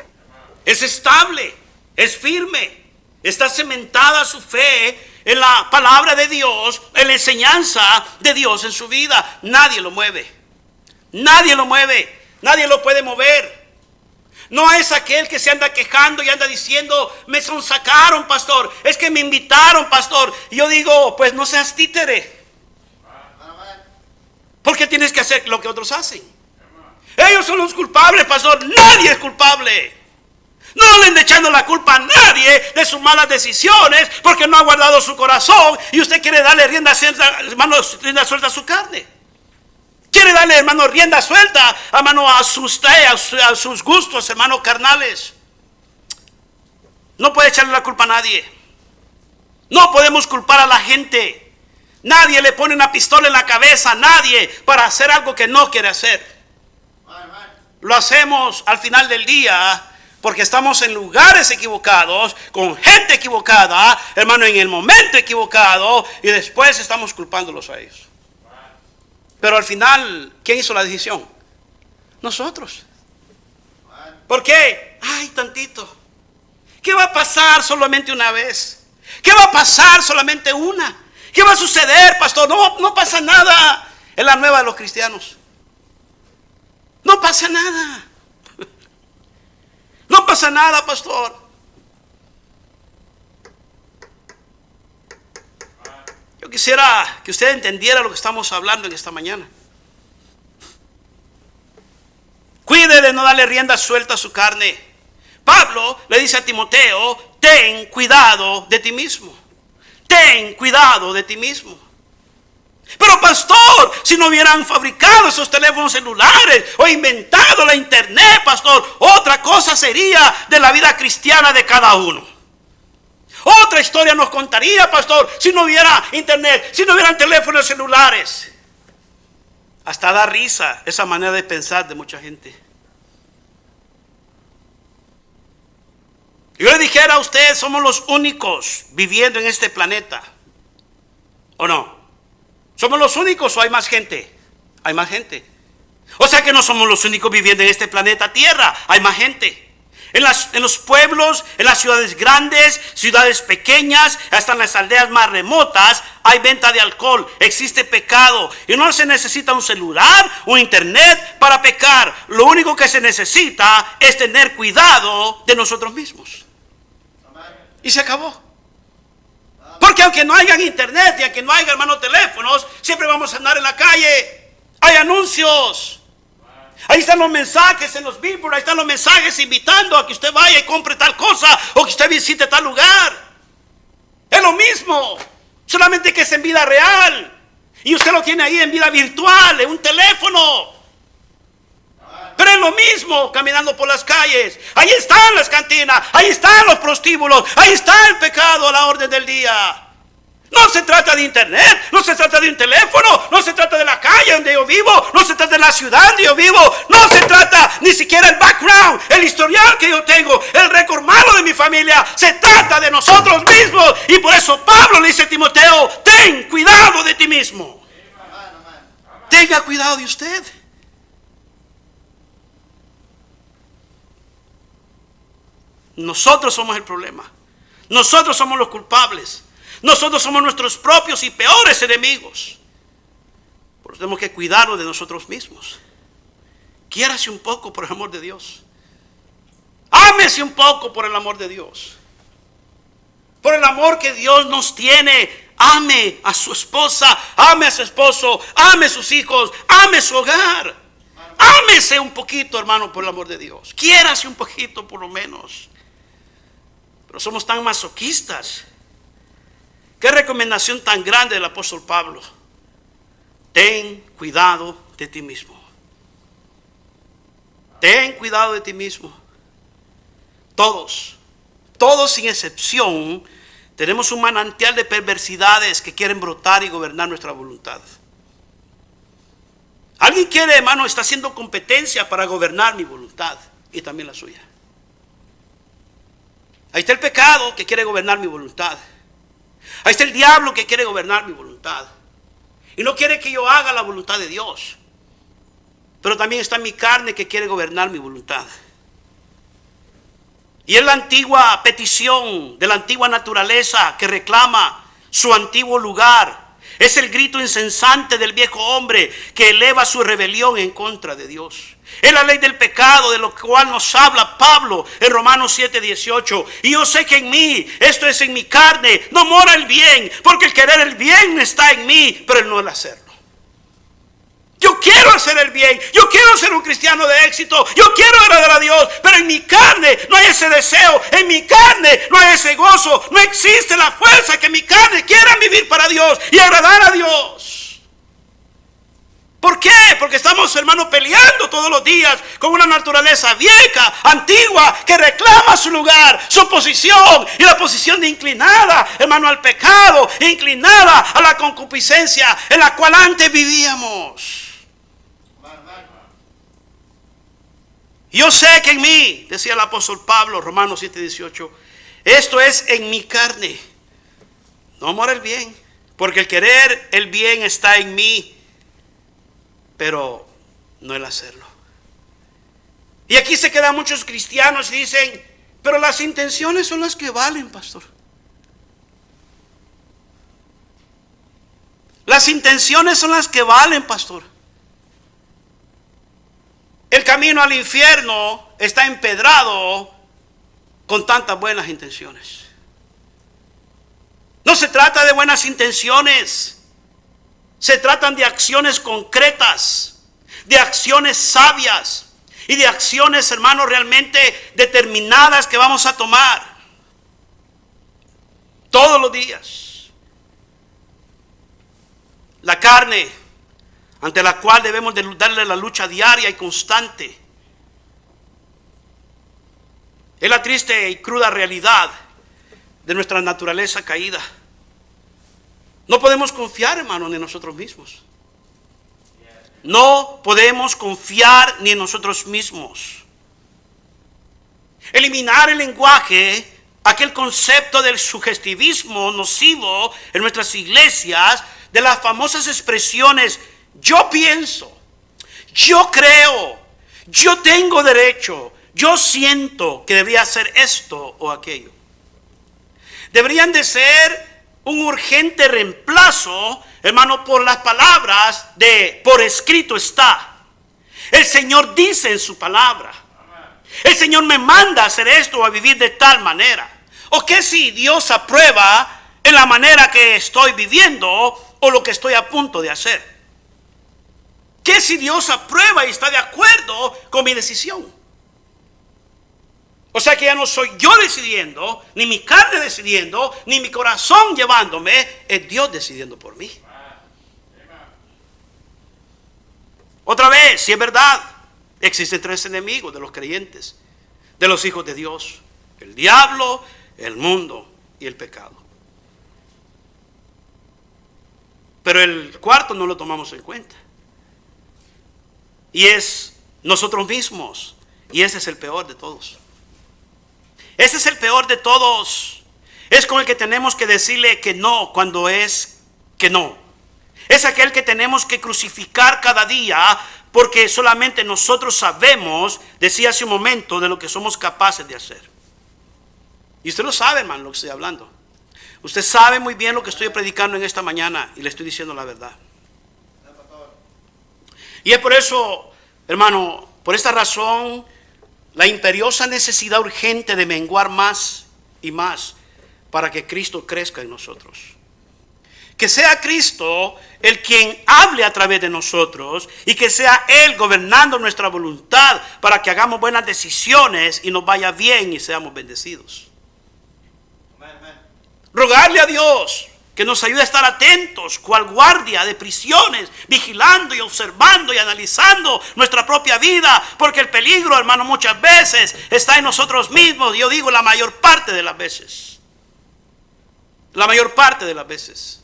es estable, es firme. Está cimentada su fe en la palabra de Dios, en la enseñanza de Dios en su vida. Nadie lo mueve. Nadie lo mueve. Nadie lo puede mover. No es aquel que se anda quejando y anda diciendo, me sonsacaron, pastor. Es que me invitaron, pastor. Y yo digo, pues no seas títere. Porque tienes que hacer lo que otros hacen. Ellos son los culpables, pastor. Nadie es culpable. No le ande echando la culpa a nadie de sus malas decisiones porque no ha guardado su corazón y usted quiere darle rienda suelta, hermano, rienda suelta a su carne. Quiere darle, hermano, rienda suelta, hermano, a sus gustos, hermano, carnales. No puede echarle la culpa a nadie. No podemos culpar a la gente. Nadie le pone una pistola en la cabeza a nadie para hacer algo que no quiere hacer. Lo hacemos al final del día porque estamos en lugares equivocados, con gente equivocada, hermano, en el momento equivocado, y después estamos culpándolos a ellos. Pero al final, ¿quién hizo la decisión? Nosotros. ¿Por qué? Ay, tantito. ¿Qué va a pasar solamente una vez? ¿Qué va a pasar solamente una? ¿Qué va a suceder, pastor? No pasa nada. Es la nueva de los cristianos. No pasa nada. No pasa nada, pastor. Yo quisiera que usted entendiera lo que estamos hablando en esta mañana. Cuide de no darle rienda suelta a su carne. Pablo le dice a Timoteo, ten cuidado de ti mismo. Ten cuidado de ti mismo. Pero pastor, si no hubieran fabricado esos teléfonos celulares o inventado la internet, pastor, otra cosa sería de la vida cristiana de cada uno. Otra historia nos contaría, pastor, si no hubiera internet, si no hubieran teléfonos celulares. Hasta da risa esa manera de pensar de mucha gente. Yo le dijera a usted, somos los únicos viviendo en este planeta, ¿o no? ¿Somos los únicos o hay más gente? Hay más gente. O sea que no somos los únicos viviendo en este planeta Tierra. Hay más gente. En los pueblos, en las ciudades grandes, ciudades pequeñas, hasta en las aldeas más remotas, hay venta de alcohol, existe pecado. Y no se necesita un celular o internet para pecar. Lo único que se necesita es tener cuidado de nosotros mismos. Y se acabó. Porque aunque no haya internet y aunque no haya, hermano, teléfonos, siempre vamos a andar en la calle. Hay anuncios. Ahí están los mensajes en los billboards, ahí están los mensajes invitando a que usted vaya y compre tal cosa o que usted visite tal lugar. Es lo mismo, solamente que es en vida real. Y usted lo tiene ahí en vida virtual, en un teléfono. Pero es lo mismo caminando por las calles. Ahí están las cantinas, ahí están los prostíbulos, ahí está el pecado a la orden del día. No se trata de internet, no se trata de un teléfono, no se trata de la calle donde yo vivo, no se trata de la ciudad donde yo vivo, no se trata ni siquiera el background, el historial que yo tengo, el récord malo de mi familia. Se trata de nosotros mismos. Y por eso Pablo le dice a Timoteo: ten cuidado de ti mismo. Tenga cuidado de usted. Nosotros somos el problema. Nosotros somos los culpables. Nosotros somos nuestros propios y peores enemigos. Por eso tenemos que cuidarnos de nosotros mismos. Quiérase un poco por el amor de Dios. Ámese un poco por el amor de Dios. Por el amor que Dios nos tiene. Ame a su esposa, ame a su esposo, ame a sus hijos, ame su hogar. Ámese un poquito, hermano, por el amor de Dios. Quiérase un poquito por lo menos. Pero somos tan masoquistas. Qué recomendación tan grande del apóstol Pablo. Ten cuidado de ti mismo. Ten cuidado de ti mismo. Todos sin excepción, tenemos un manantial de perversidades que quieren brotar y gobernar nuestra voluntad. Alguien quiere, hermano, está haciendo competencia para gobernar mi voluntad y también la suya. Ahí está el pecado que quiere gobernar mi voluntad. Ahí está el diablo que quiere gobernar mi voluntad. Y no quiere que yo haga la voluntad de Dios. Pero también está mi carne que quiere gobernar mi voluntad. Y es la antigua petición de la antigua naturaleza que reclama su antiguo lugar. Es el grito incesante del viejo hombre que eleva su rebelión en contra de Dios. Es la ley del pecado de lo cual nos habla Pablo en Romanos 7:18. Y yo sé que en mí, esto es en mi carne, no mora el bien, porque el querer el bien está en mí, pero el no el hacerlo. Yo quiero hacer el bien, yo quiero ser un cristiano de éxito, yo quiero agradar a Dios, pero en mi carne no hay ese deseo, en mi carne no hay ese gozo, no existe la fuerza que mi carne quiera vivir para Dios y agradar a Dios. ¿Por qué? Porque estamos, hermanos, peleando todos los días con una naturaleza vieja, antigua, que reclama su lugar, su posición, y la posición de inclinada, hermano, al pecado, inclinada a la concupiscencia en la cual antes vivíamos. Yo sé que en mí, decía el apóstol Pablo, Romanos 7:18, esto es en mi carne. No mora el bien, porque el querer el bien está en mí, pero no el hacerlo. Y aquí se quedan muchos cristianos y dicen, pero las intenciones son las que valen, pastor. Las intenciones son las que valen, pastor. El camino al infierno está empedrado con tantas buenas intenciones. No se trata de buenas intenciones. Se tratan de acciones concretas, de acciones sabias y de acciones, hermanos, realmente determinadas que vamos a tomar todos los días. La carne, ante la cual debemos de darle la lucha diaria y constante, es la triste y cruda realidad de nuestra naturaleza caída. No podemos confiar, hermano, ni en nosotros mismos. No podemos confiar ni en nosotros mismos. Eliminar el lenguaje, aquel concepto del sugestivismo nocivo en nuestras iglesias, de las famosas expresiones: yo pienso, yo creo, yo tengo derecho, yo siento que debería hacer esto o aquello. Deberían de ser un urgente reemplazo, hermano, por las palabras de por escrito está. El Señor dice en su palabra. El Señor me manda a hacer esto o a vivir de tal manera. ¿O qué si Dios aprueba en la manera que estoy viviendo o lo que estoy a punto de hacer? ¿Qué si Dios aprueba y está de acuerdo con mi decisión? O sea que ya no soy yo decidiendo, ni mi carne decidiendo, ni mi corazón llevándome, es Dios decidiendo por mí. Otra vez, si es verdad, existen tres enemigos de los creyentes, de los hijos de Dios: el diablo, el mundo y el pecado. Pero el cuarto no lo tomamos en cuenta. Y es nosotros mismos. Y ese es el peor de todos. Ese es el peor de todos. Es con el que tenemos que decirle que no cuando es que no. Es aquel que tenemos que crucificar cada día, porque solamente nosotros sabemos, decía hace un momento, de lo que somos capaces de hacer. Y usted lo sabe, hermano, lo que estoy hablando. Usted sabe muy bien lo que estoy predicando en esta mañana y le estoy diciendo la verdad. Y es por eso, hermano, por esta razón, la imperiosa necesidad urgente de menguar más y más para que Cristo crezca en nosotros. Que sea Cristo el quien hable a través de nosotros y que sea Él gobernando nuestra voluntad para que hagamos buenas decisiones y nos vaya bien y seamos bendecidos. Rogarle a Dios que nos ayude a estar atentos, cual guardia de prisiones, vigilando y observando y analizando nuestra propia vida, porque el peligro, hermano, muchas veces está en nosotros mismos. Yo digo la mayor parte de las veces. La mayor parte de las veces.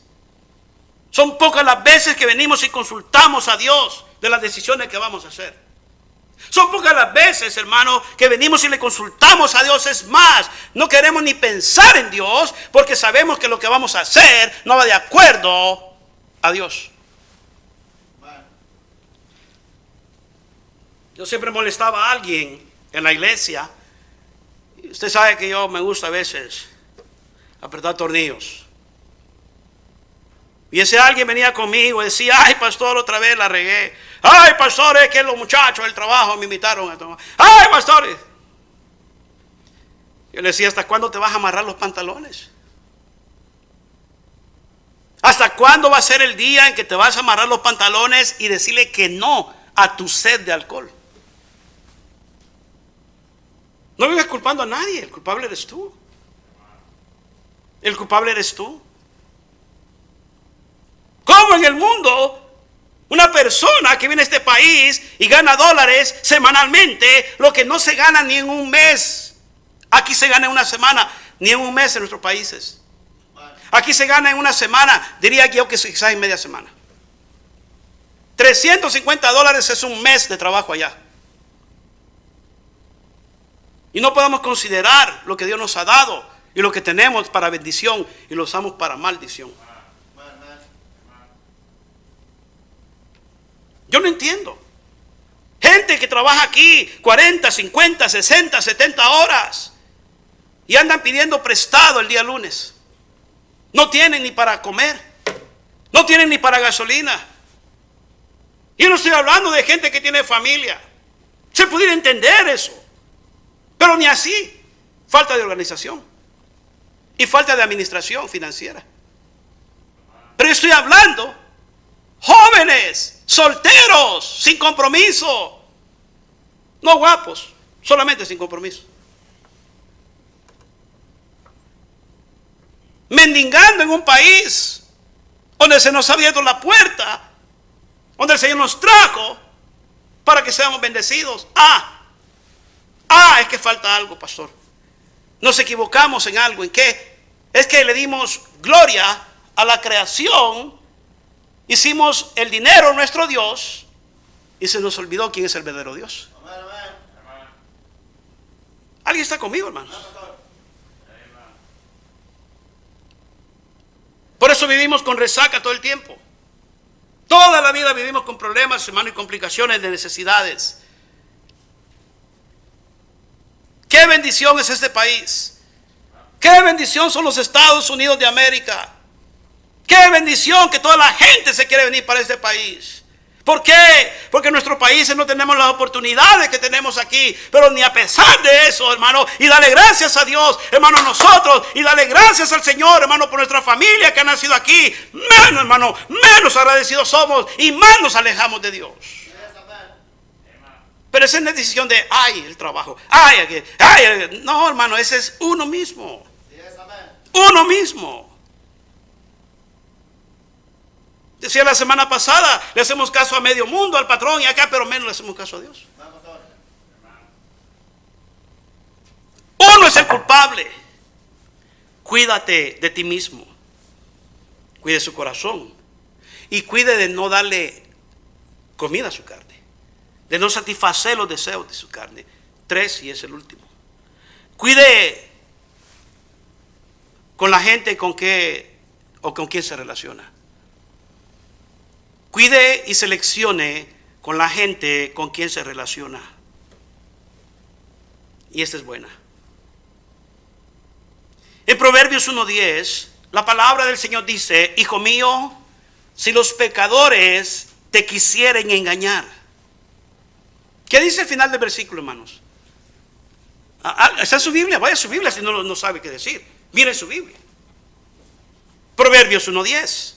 Son pocas las veces que venimos y consultamos a Dios de las decisiones que vamos a hacer. Son pocas las veces, hermano, que venimos y le consultamos a Dios. Es más, no queremos ni pensar en Dios porque sabemos que lo que vamos a hacer no va de acuerdo a Dios. Yo siempre molestaba a alguien en la iglesia. Usted sabe que yo me gusta a veces apretar tornillos. Y ese alguien venía conmigo y decía: ay, pastor, otra vez la regué. Ay, pastor, es que los muchachos del trabajo me invitaron a tomar. Ay, pastores. Yo le decía: ¿hasta cuándo te vas a amarrar los pantalones? ¿Hasta cuándo va a ser el día en que te vas a amarrar los pantalones y decirle que no a tu sed de alcohol? No vives culpando a nadie, el culpable eres tú. El culpable eres tú. ¿Cómo en el mundo una persona que viene a este país y gana dólares semanalmente, lo que no se gana ni en un mes, aquí se gana en una semana, ni en un mes en nuestros países? Aquí se gana en una semana, diría yo que quizás en media semana. $350 es un mes de trabajo allá. Y no podemos considerar lo que Dios nos ha dado y lo que tenemos para bendición y lo usamos para maldición. Yo no entiendo. Gente que trabaja aquí 40, 50, 60, 70 horas y andan pidiendo prestado el día lunes. No tienen ni para comer. No tienen ni para gasolina. Y no estoy hablando de gente que tiene familia. Se pudiera entender eso. Pero ni así. Falta de organización. Y falta de administración financiera. Pero yo estoy hablando jóvenes, solteros, sin compromiso. No guapos, solamente sin compromiso. Mendigando en un país donde se nos ha abierto la puerta, donde el Señor nos trajo para que seamos bendecidos. Es que falta algo, pastor. Nos equivocamos en algo. ¿En qué? Es que le dimos gloria a la creación. Hicimos el dinero nuestro Dios y se nos olvidó quién es el verdadero Dios. ¿Alguien está conmigo, hermanos? Por eso vivimos con resaca todo el tiempo. Toda la vida vivimos con problemas, hermano, y complicaciones de necesidades. Qué bendición es este país. Qué bendición son los Estados Unidos de América. Qué bendición que toda la gente se quiere venir para este país. ¿Por qué? Porque en nuestros países no tenemos las oportunidades que tenemos aquí. Pero ni a pesar de eso, hermano, y dale gracias a Dios, hermano, a nosotros, y dale gracias al Señor, hermano, por nuestra familia que ha nacido aquí. Menos, hermano, menos agradecidos somos y más nos alejamos de Dios. Pero esa es la decisión de, ay, el trabajo, ay, no, hermano, ese es uno mismo. Uno mismo. Decía la semana pasada, le hacemos caso a medio mundo, al patrón y acá, pero menos le hacemos caso a Dios. Uno es el culpable. Cuídate de ti mismo. Cuide su corazón. Y cuide de no darle comida a su carne. De no satisfacer los deseos de su carne. 3, y es el último. Cuide con la gente con que o con quien se relaciona. Cuide y seleccione con la gente con quien se relaciona. Y esta es buena. En Proverbios 1:10, la palabra del Señor dice: hijo mío, si los pecadores te quisieren engañar. ¿Qué dice el final del versículo, hermanos? ¿Está en su Biblia? Vaya a su Biblia si no sabe qué decir. Mire su Biblia. Proverbios 1:10.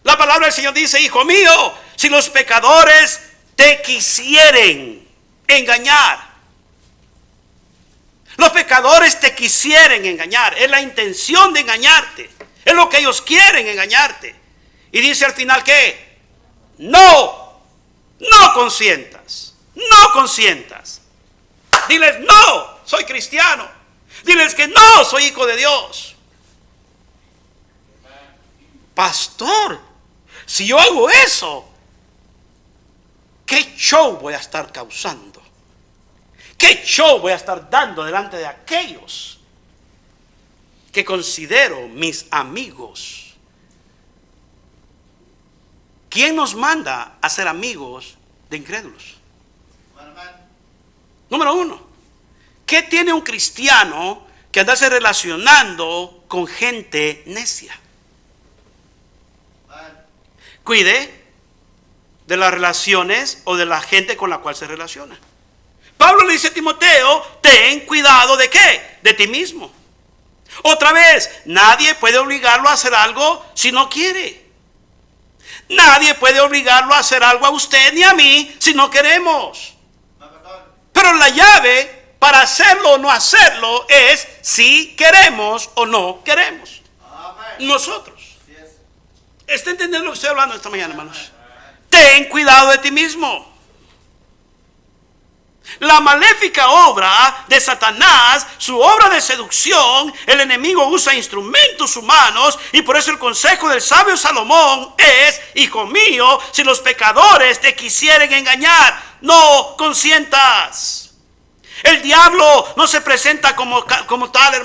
La palabra del Señor dice: hijo mío, si los pecadores te quisieren engañar. Los pecadores te quisieren engañar. Es la intención de engañarte. Es lo que ellos quieren, engañarte. Y dice al final que no consientas. No consientas. Diles: no, soy cristiano. Diles que no, soy hijo de Dios. Pastor, si yo hago eso, ¿qué show voy a estar causando? ¿Qué show voy a estar dando delante de aquellos que considero mis amigos? ¿Quién nos manda a ser amigos de incrédulos? Número 1, ¿qué tiene un cristiano que andarse relacionando con gente necia? Cuide de las relaciones o de la gente con la cual se relaciona. Pablo le dice a Timoteo: ten cuidado de qué, de ti mismo. Otra vez, nadie puede obligarlo a hacer algo si no quiere. Nadie puede obligarlo a hacer algo a usted ni a mí si no queremos. Pero la llave para hacerlo o no hacerlo es si queremos o no queremos. Nosotros. ¿Está entendiendo lo que estoy hablando esta mañana, hermanos? Ten cuidado de ti mismo. La maléfica obra de Satanás, su obra de seducción, el enemigo usa instrumentos humanos, y por eso el consejo del sabio Salomón es: hijo mío, si los pecadores te quisieren engañar, no consientas. El diablo no se presenta como tal,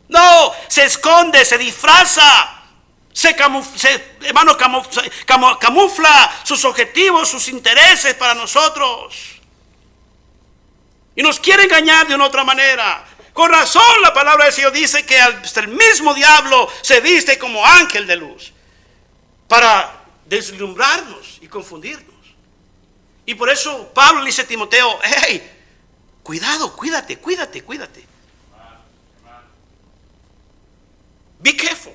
No, se esconde, se disfraza. Camufla sus objetivos, sus intereses para nosotros. Y nos quiere engañar de una otra manera. Con razón la palabra del Señor dice que hasta el mismo diablo se viste como ángel de luz para deslumbrarnos y confundirnos. Y por eso Pablo le dice a Timoteo: hey, cuidado, cuídate. Be careful.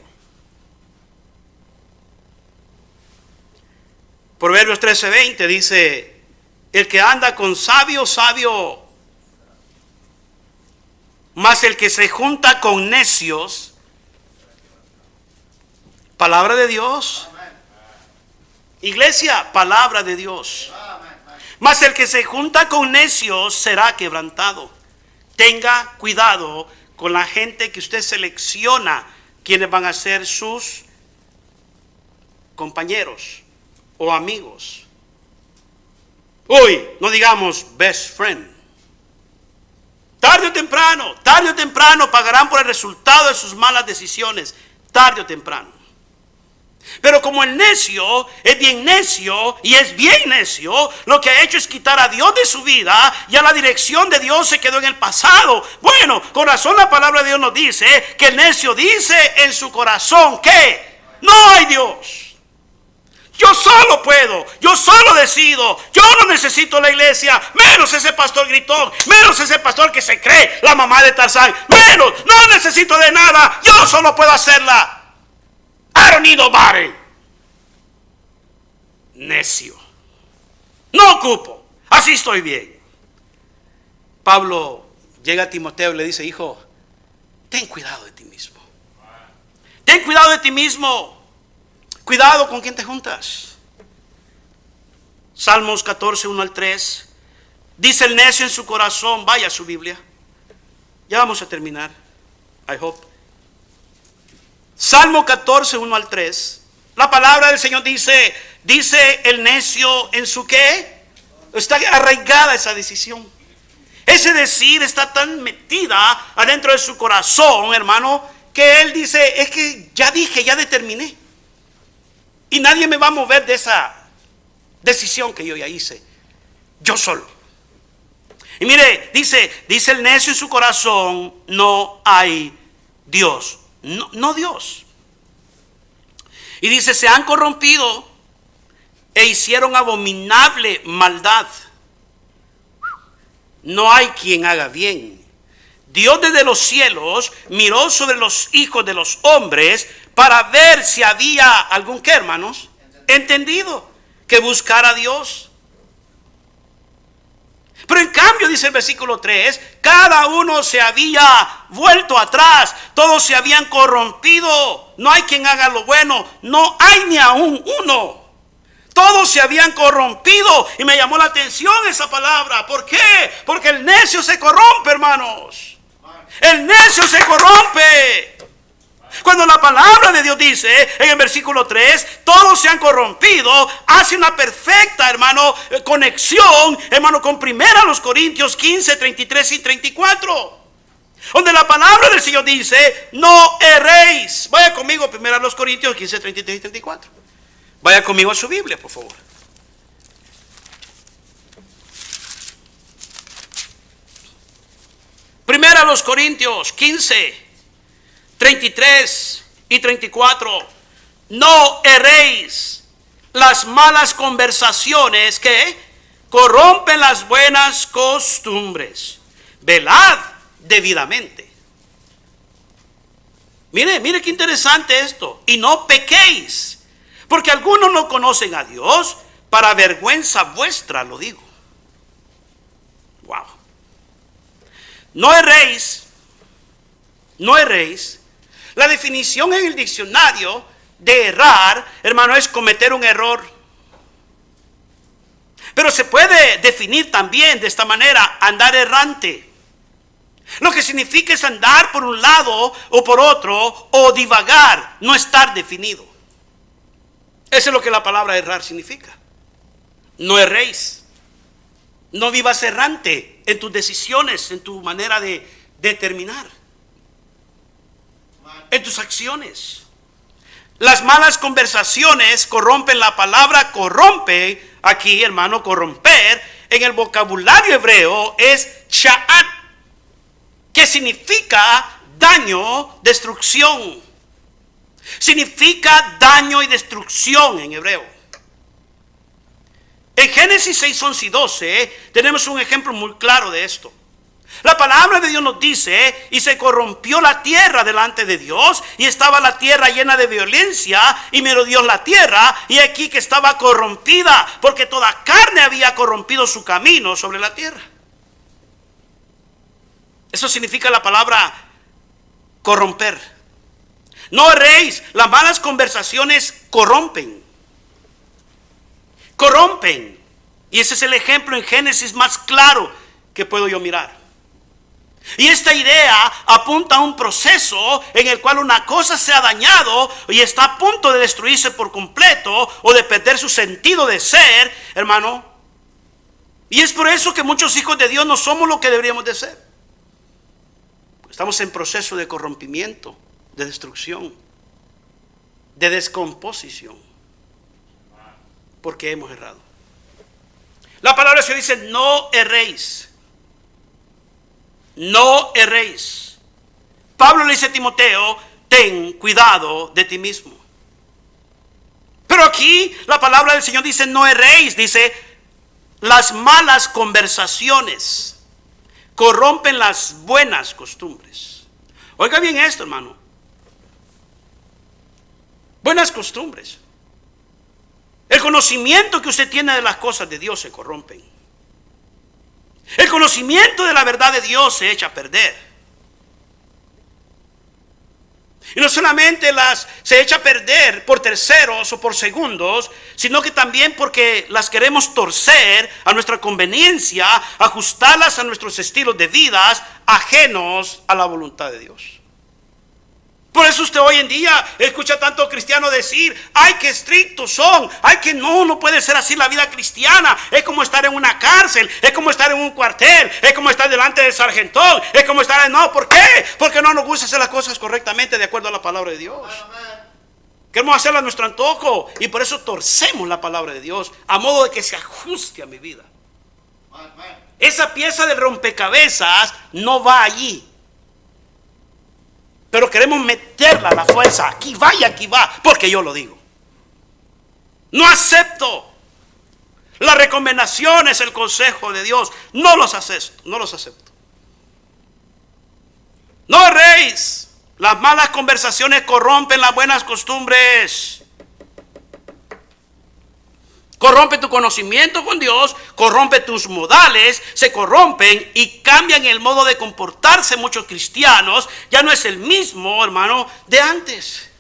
Proverbios 13:20 dice: el que anda con sabio, sabio, mas el que se junta con necios. Palabra de Dios. Iglesia, palabra de Dios. Mas el que se junta con necios será quebrantado. Tenga cuidado con la gente que usted selecciona, quienes van a ser sus compañeros o amigos. Uy, no digamos best friend. Tarde o temprano pagarán por el resultado de sus malas decisiones. Tarde o temprano. Pero como el necio es bien necio y es bien necio, lo que ha hecho es quitar a Dios de su vida. Ya la dirección de Dios se quedó en el pasado. Bueno, con razón la palabra de Dios nos dice que el necio dice en su corazón que no hay Dios. Yo solo puedo, yo solo decido, yo no necesito la iglesia, menos ese pastor gritón, menos ese pastor que se cree la mamá de Tarzán, menos, no necesito de nada, yo solo puedo hacerla. I don't need nobody. Necio. No ocupo, así estoy bien. Pablo llega a Timoteo y le dice: hijo, ten cuidado de ti mismo. Ten cuidado de ti mismo. Cuidado con quien te juntas. Salmos 14, 1 al 3. Dice el necio en su corazón. Vaya a su Biblia. Ya vamos a terminar. I hope. Salmo 14, 1 al 3. La palabra del Señor dice el necio en su ¿qué? Está arraigada esa decisión. Ese decir está tan metida adentro de su corazón, hermano, que él dice: es que ya dije, ya determiné. Y nadie me va a mover de esa decisión que yo ya hice. Yo solo. Y mire, dice el necio en su corazón: no hay Dios. No Dios. Y dice: se han corrompido e hicieron abominable maldad. No hay quien haga bien. Dios desde los cielos miró sobre los hijos de los hombres para ver si había algún, ¿qué, hermanos? Entendido, que buscara a Dios. Pero en cambio, dice el versículo 3, cada uno se había vuelto atrás, todos se habían corrompido, no hay quien haga lo bueno, no hay ni aún uno. Todos se habían corrompido. Y me llamó la atención esa palabra. ¿Por qué? Porque el necio se corrompe, hermanos. El necio se corrompe. Cuando la palabra de Dios dice en el versículo 3, todos se han corrompido, hace una perfecta, hermano, conexión, hermano, con 1 Corintios 15, 33 y 34. Donde la palabra del Señor dice: no erréis. Vaya conmigo 1 Corintios 15, 33 y 34. Vaya conmigo a su Biblia, por favor. Primera a los Corintios 15, 33 y 34. No erréis. Las malas conversaciones que corrompen las buenas costumbres. Velad debidamente. Mire qué interesante esto. Y no pequéis. Porque algunos no conocen a Dios, para vergüenza vuestra lo digo. Wow. No erréis. No erréis. La definición en el diccionario de errar, hermano, es cometer un error. Pero se puede definir también de esta manera: andar errante. Lo que significa es andar por un lado o por otro, o divagar, no estar definido. Eso es lo que la palabra errar significa. No erréis. No vivas errante en tus decisiones, en tu manera de determinar, en tus acciones. Las malas conversaciones corrompen. La palabra corrompe, aquí, hermano, corromper, en el vocabulario hebreo es cha'at, que significa daño, destrucción. Significa daño y destrucción en hebreo. En Génesis 6, 11 y 12 tenemos un ejemplo muy claro de esto. La palabra de Dios nos dice: y se corrompió la tierra delante de Dios, y estaba la tierra llena de violencia, y miró Dios la tierra, y aquí que estaba corrompida, porque toda carne había corrompido su camino sobre la tierra. Eso significa la palabra corromper. No erréis. Las malas conversaciones corrompen. Corrompen. Y ese es el ejemplo en Génesis más claro que puedo yo mirar. Y esta idea apunta a un proceso en el cual una cosa se ha dañado y está a punto de destruirse por completo o de perder su sentido de ser, hermano. Y es por eso que muchos hijos de Dios no somos lo que deberíamos de ser. Estamos en proceso de corrompimiento, de destrucción, de descomposición, porque hemos errado. La palabra se dice: no erréis. No erréis. Pablo le dice a Timoteo: ten cuidado de ti mismo. Pero aquí la palabra del Señor dice, no erréis, dice, las malas conversaciones corrompen las buenas costumbres. Oiga bien esto, hermano. Buenas costumbres. El conocimiento que usted tiene de las cosas de Dios se corrompen. El conocimiento de la verdad de Dios se echa a perder. Y no solamente se echa a perder por terceros o por segundos, sino que también porque las queremos torcer a nuestra conveniencia, ajustarlas a nuestros estilos de vida ajenos a la voluntad de Dios. Por eso usted hoy en día escucha tanto cristiano decir, ay, qué estrictos son, ay, que no puede ser así la vida cristiana, es como estar en una cárcel, es como estar en un cuartel, es como estar delante del sargentón, es como estar en... No, ¿por qué? Porque no nos gusta hacer las cosas correctamente de acuerdo a la palabra de Dios. Queremos hacerla a nuestro antojo y por eso torcemos la palabra de Dios a modo de que se ajuste a mi vida. Esa pieza del rompecabezas no va allí. Pero queremos meterla a la fuerza. Aquí va y aquí va. Porque yo lo digo. No acepto las recomendaciones, el consejo de Dios. No los acepto. No erréis. Las malas conversaciones corrompen las buenas costumbres. Corrompe tu conocimiento con Dios, corrompe tus modales, se corrompen y cambian el modo de comportarse muchos cristianos. Ya no es el mismo, hermano, de antes.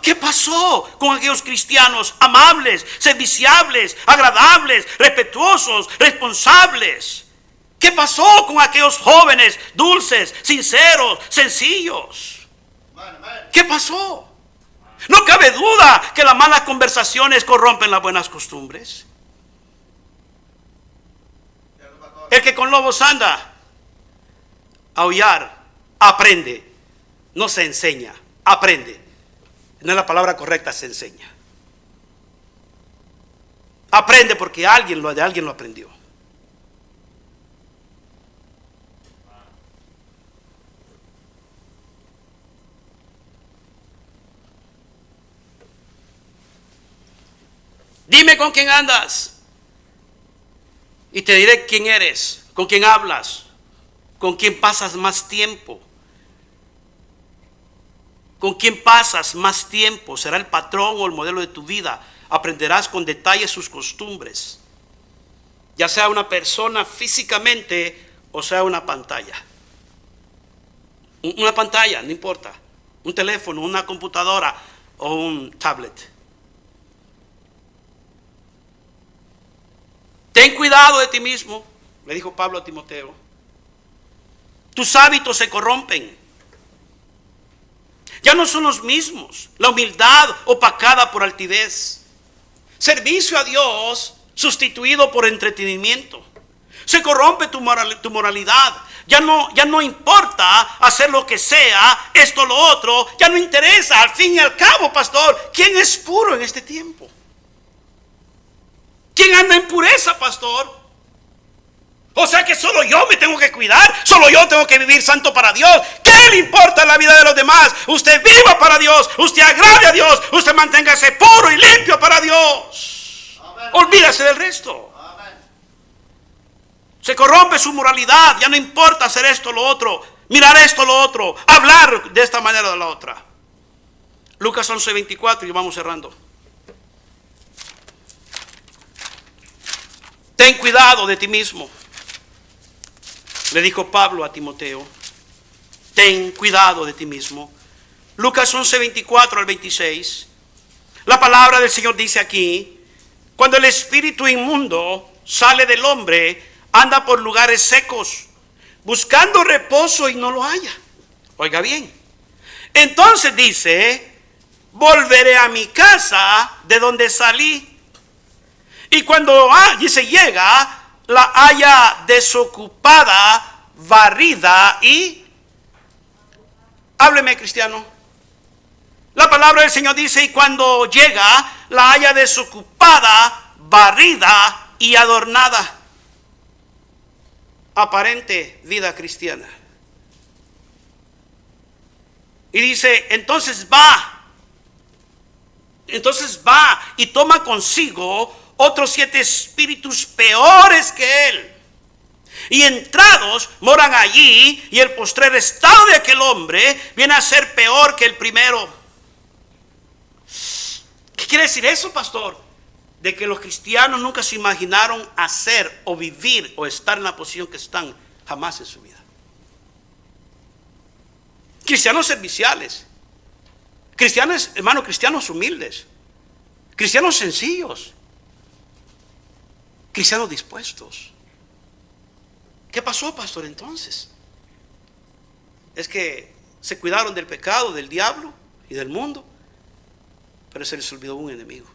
¿Qué pasó con aquellos cristianos amables, serviciables, agradables, respetuosos, responsables? ¿Qué pasó con aquellos jóvenes dulces, sinceros, sencillos? ¿Qué pasó? No cabe duda que las malas conversaciones corrompen las buenas costumbres. El que con lobos anda, aullar, aprende. No se enseña, aprende. No es la palabra correcta, se enseña. Aprende porque de alguien lo aprendió. Dime con quién andas y te diré quién eres, con quién hablas, con quién pasas más tiempo. Con quién pasas más tiempo será el patrón o el modelo de tu vida. Aprenderás con detalle sus costumbres, ya sea una persona físicamente o sea una pantalla. Una pantalla, no importa, un teléfono, una computadora o un tablet. Ten cuidado de ti mismo, le dijo Pablo a Timoteo. Tus hábitos se corrompen. Ya no son los mismos. La humildad opacada por altivez. Servicio a Dios sustituido por entretenimiento. Se corrompe tu moralidad. Ya no importa hacer lo que sea, esto, lo otro. Ya no interesa. Al fin y al cabo, pastor, ¿quién es puro en este tiempo? ¿Quién anda en pureza, pastor? O sea que solo yo me tengo que cuidar, solo yo tengo que vivir santo para Dios. ¿Qué le importa la vida de los demás? Usted viva para Dios, usted agrade a Dios, usted manténgase puro y limpio para Dios. Amén. Olvídese del resto. Amén. Se corrompe su moralidad, ya no importa hacer esto, lo otro, mirar esto, lo otro, hablar de esta manera o de la otra. Lucas 11:24 y vamos cerrando. Ten cuidado de ti mismo, le dijo Pablo a Timoteo. Ten cuidado de ti mismo. Lucas 11:24 al 26. La palabra del Señor dice aquí: cuando el espíritu inmundo sale del hombre, anda por lugares secos, buscando reposo y no lo halla. Oiga bien. Entonces dice: volveré a mi casa de donde salí. Y cuando allí se llega, la halla desocupada, barrida y... Hábleme, cristiano. La palabra del Señor dice: y cuando llega, la halla desocupada, barrida y adornada. Aparente vida cristiana. Y dice, entonces va Entonces va y toma consigo otros 7 espíritus peores que él. Y entrados moran allí, y el postrer estado de aquel hombre viene a ser peor que el primero. ¿Qué quiere decir eso, pastor? De que los cristianos nunca se imaginaron hacer o vivir o estar en la posición que están jamás en su vida. Cristianos serviciales, cristianos, hermanos, cristianos humildes, cristianos sencillos, cristianos dispuestos. ¿Qué pasó, pastor, entonces? Es que se cuidaron del pecado, del diablo y del mundo, pero se les olvidó un enemigo.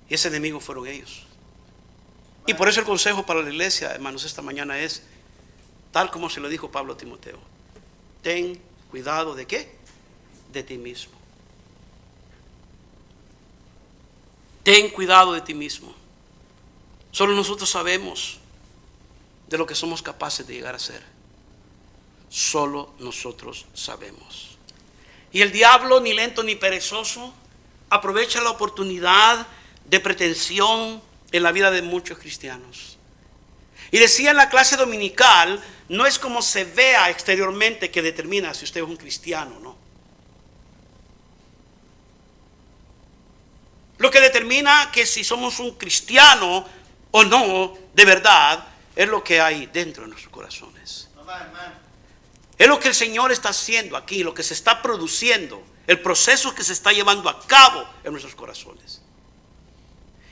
Y ese enemigo fueron ellos. Y por eso el consejo para la iglesia, hermanos, esta mañana es, tal como se lo dijo Pablo a Timoteo: ten cuidado de ¿qué? De ti mismo. Ten cuidado de ti mismo. Solo nosotros sabemos de lo que somos capaces de llegar a ser. Solo nosotros sabemos. Y el diablo, ni lento ni perezoso, aprovecha la oportunidad de pretensión en la vida de muchos cristianos. Y decía en la clase dominical, no es como se vea exteriormente que determina si usted es un cristiano o no. Lo que determina que si somos un cristiano o no, de verdad, es lo que hay dentro de nuestros corazones. Es lo que el Señor está haciendo aquí, lo que se está produciendo, el proceso que se está llevando a cabo en nuestros corazones.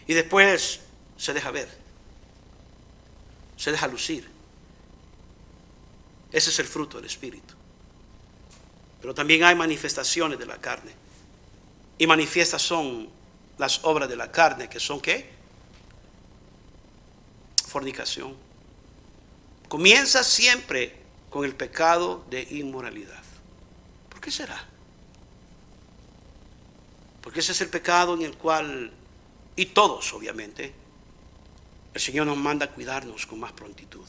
Y después se deja ver, se deja lucir. Ese es el fruto del Espíritu. Pero también hay manifestaciones de la carne. Y manifiestas son las obras de la carne, que son ¿qué? Fornicación. Comienza siempre con el pecado de inmoralidad. ¿Por qué será? Porque ese es el pecado en el cual, y todos obviamente, el Señor nos manda a cuidarnos con más prontitud.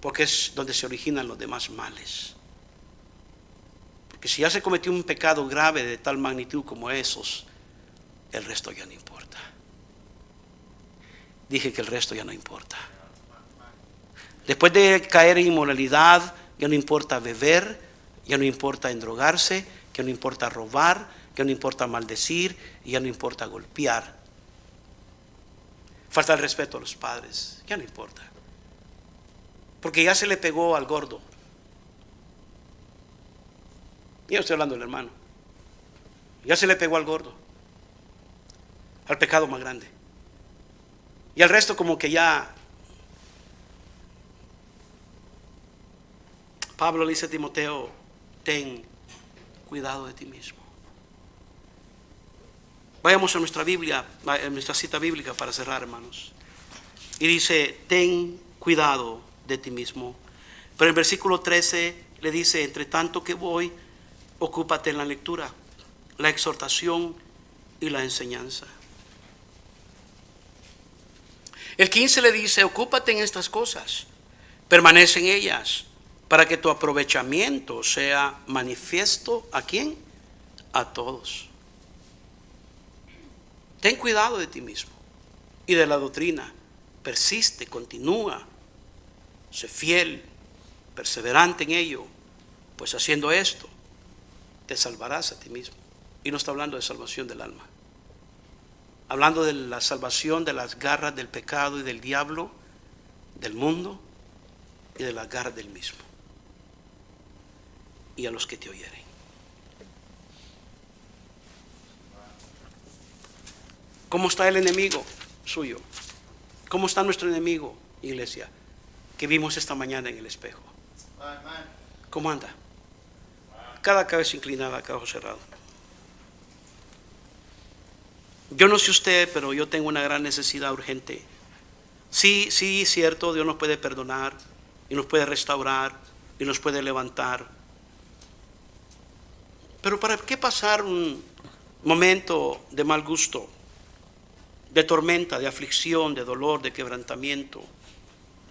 Porque es donde se originan los demás males. Porque si ya se cometió un pecado grave de tal magnitud como esos, el resto ya no importa. Dije que el resto ya no importa. Después de caer en inmoralidad, ya no importa beber, ya no importa endrogarse, ya no importa robar, ya no importa maldecir, y ya no importa golpear. Falta el respeto a los padres, ya no importa. Porque ya se le pegó al gordo. Yo estoy hablando del hermano. Ya se le pegó al gordo, al pecado más grande. Y al resto como que ya. Pablo le dice a Timoteo: ten cuidado de ti mismo. Vayamos a nuestra Biblia, a nuestra cita bíblica para cerrar, hermanos. Y dice: ten cuidado de ti mismo. Pero en versículo 13 le dice: entre tanto que voy, ocúpate en la lectura, la exhortación y la enseñanza. El 15 le dice: ocúpate en estas cosas, permanece en ellas, para que tu aprovechamiento sea manifiesto ¿a quién? A todos. Ten cuidado de ti mismo y de la doctrina. Persiste, continúa, sé fiel, perseverante en ello, pues haciendo esto te salvarás a ti mismo. Y no está hablando de salvación del alma, hablando de la salvación de las garras del pecado y del diablo, del mundo y de las garras del mismo. Y a los que te oyeren. ¿Cómo está el enemigo suyo? ¿Cómo está nuestro enemigo, iglesia, que vimos esta mañana en el espejo? ¿Cómo anda? Cada cabeza inclinada, cada ojo cerrado. Yo no sé usted, pero yo tengo una gran necesidad urgente. Sí, cierto, Dios nos puede perdonar y nos puede restaurar y nos puede levantar. Pero ¿para qué pasar un momento de mal gusto, de tormenta, de aflicción, de dolor, de quebrantamiento,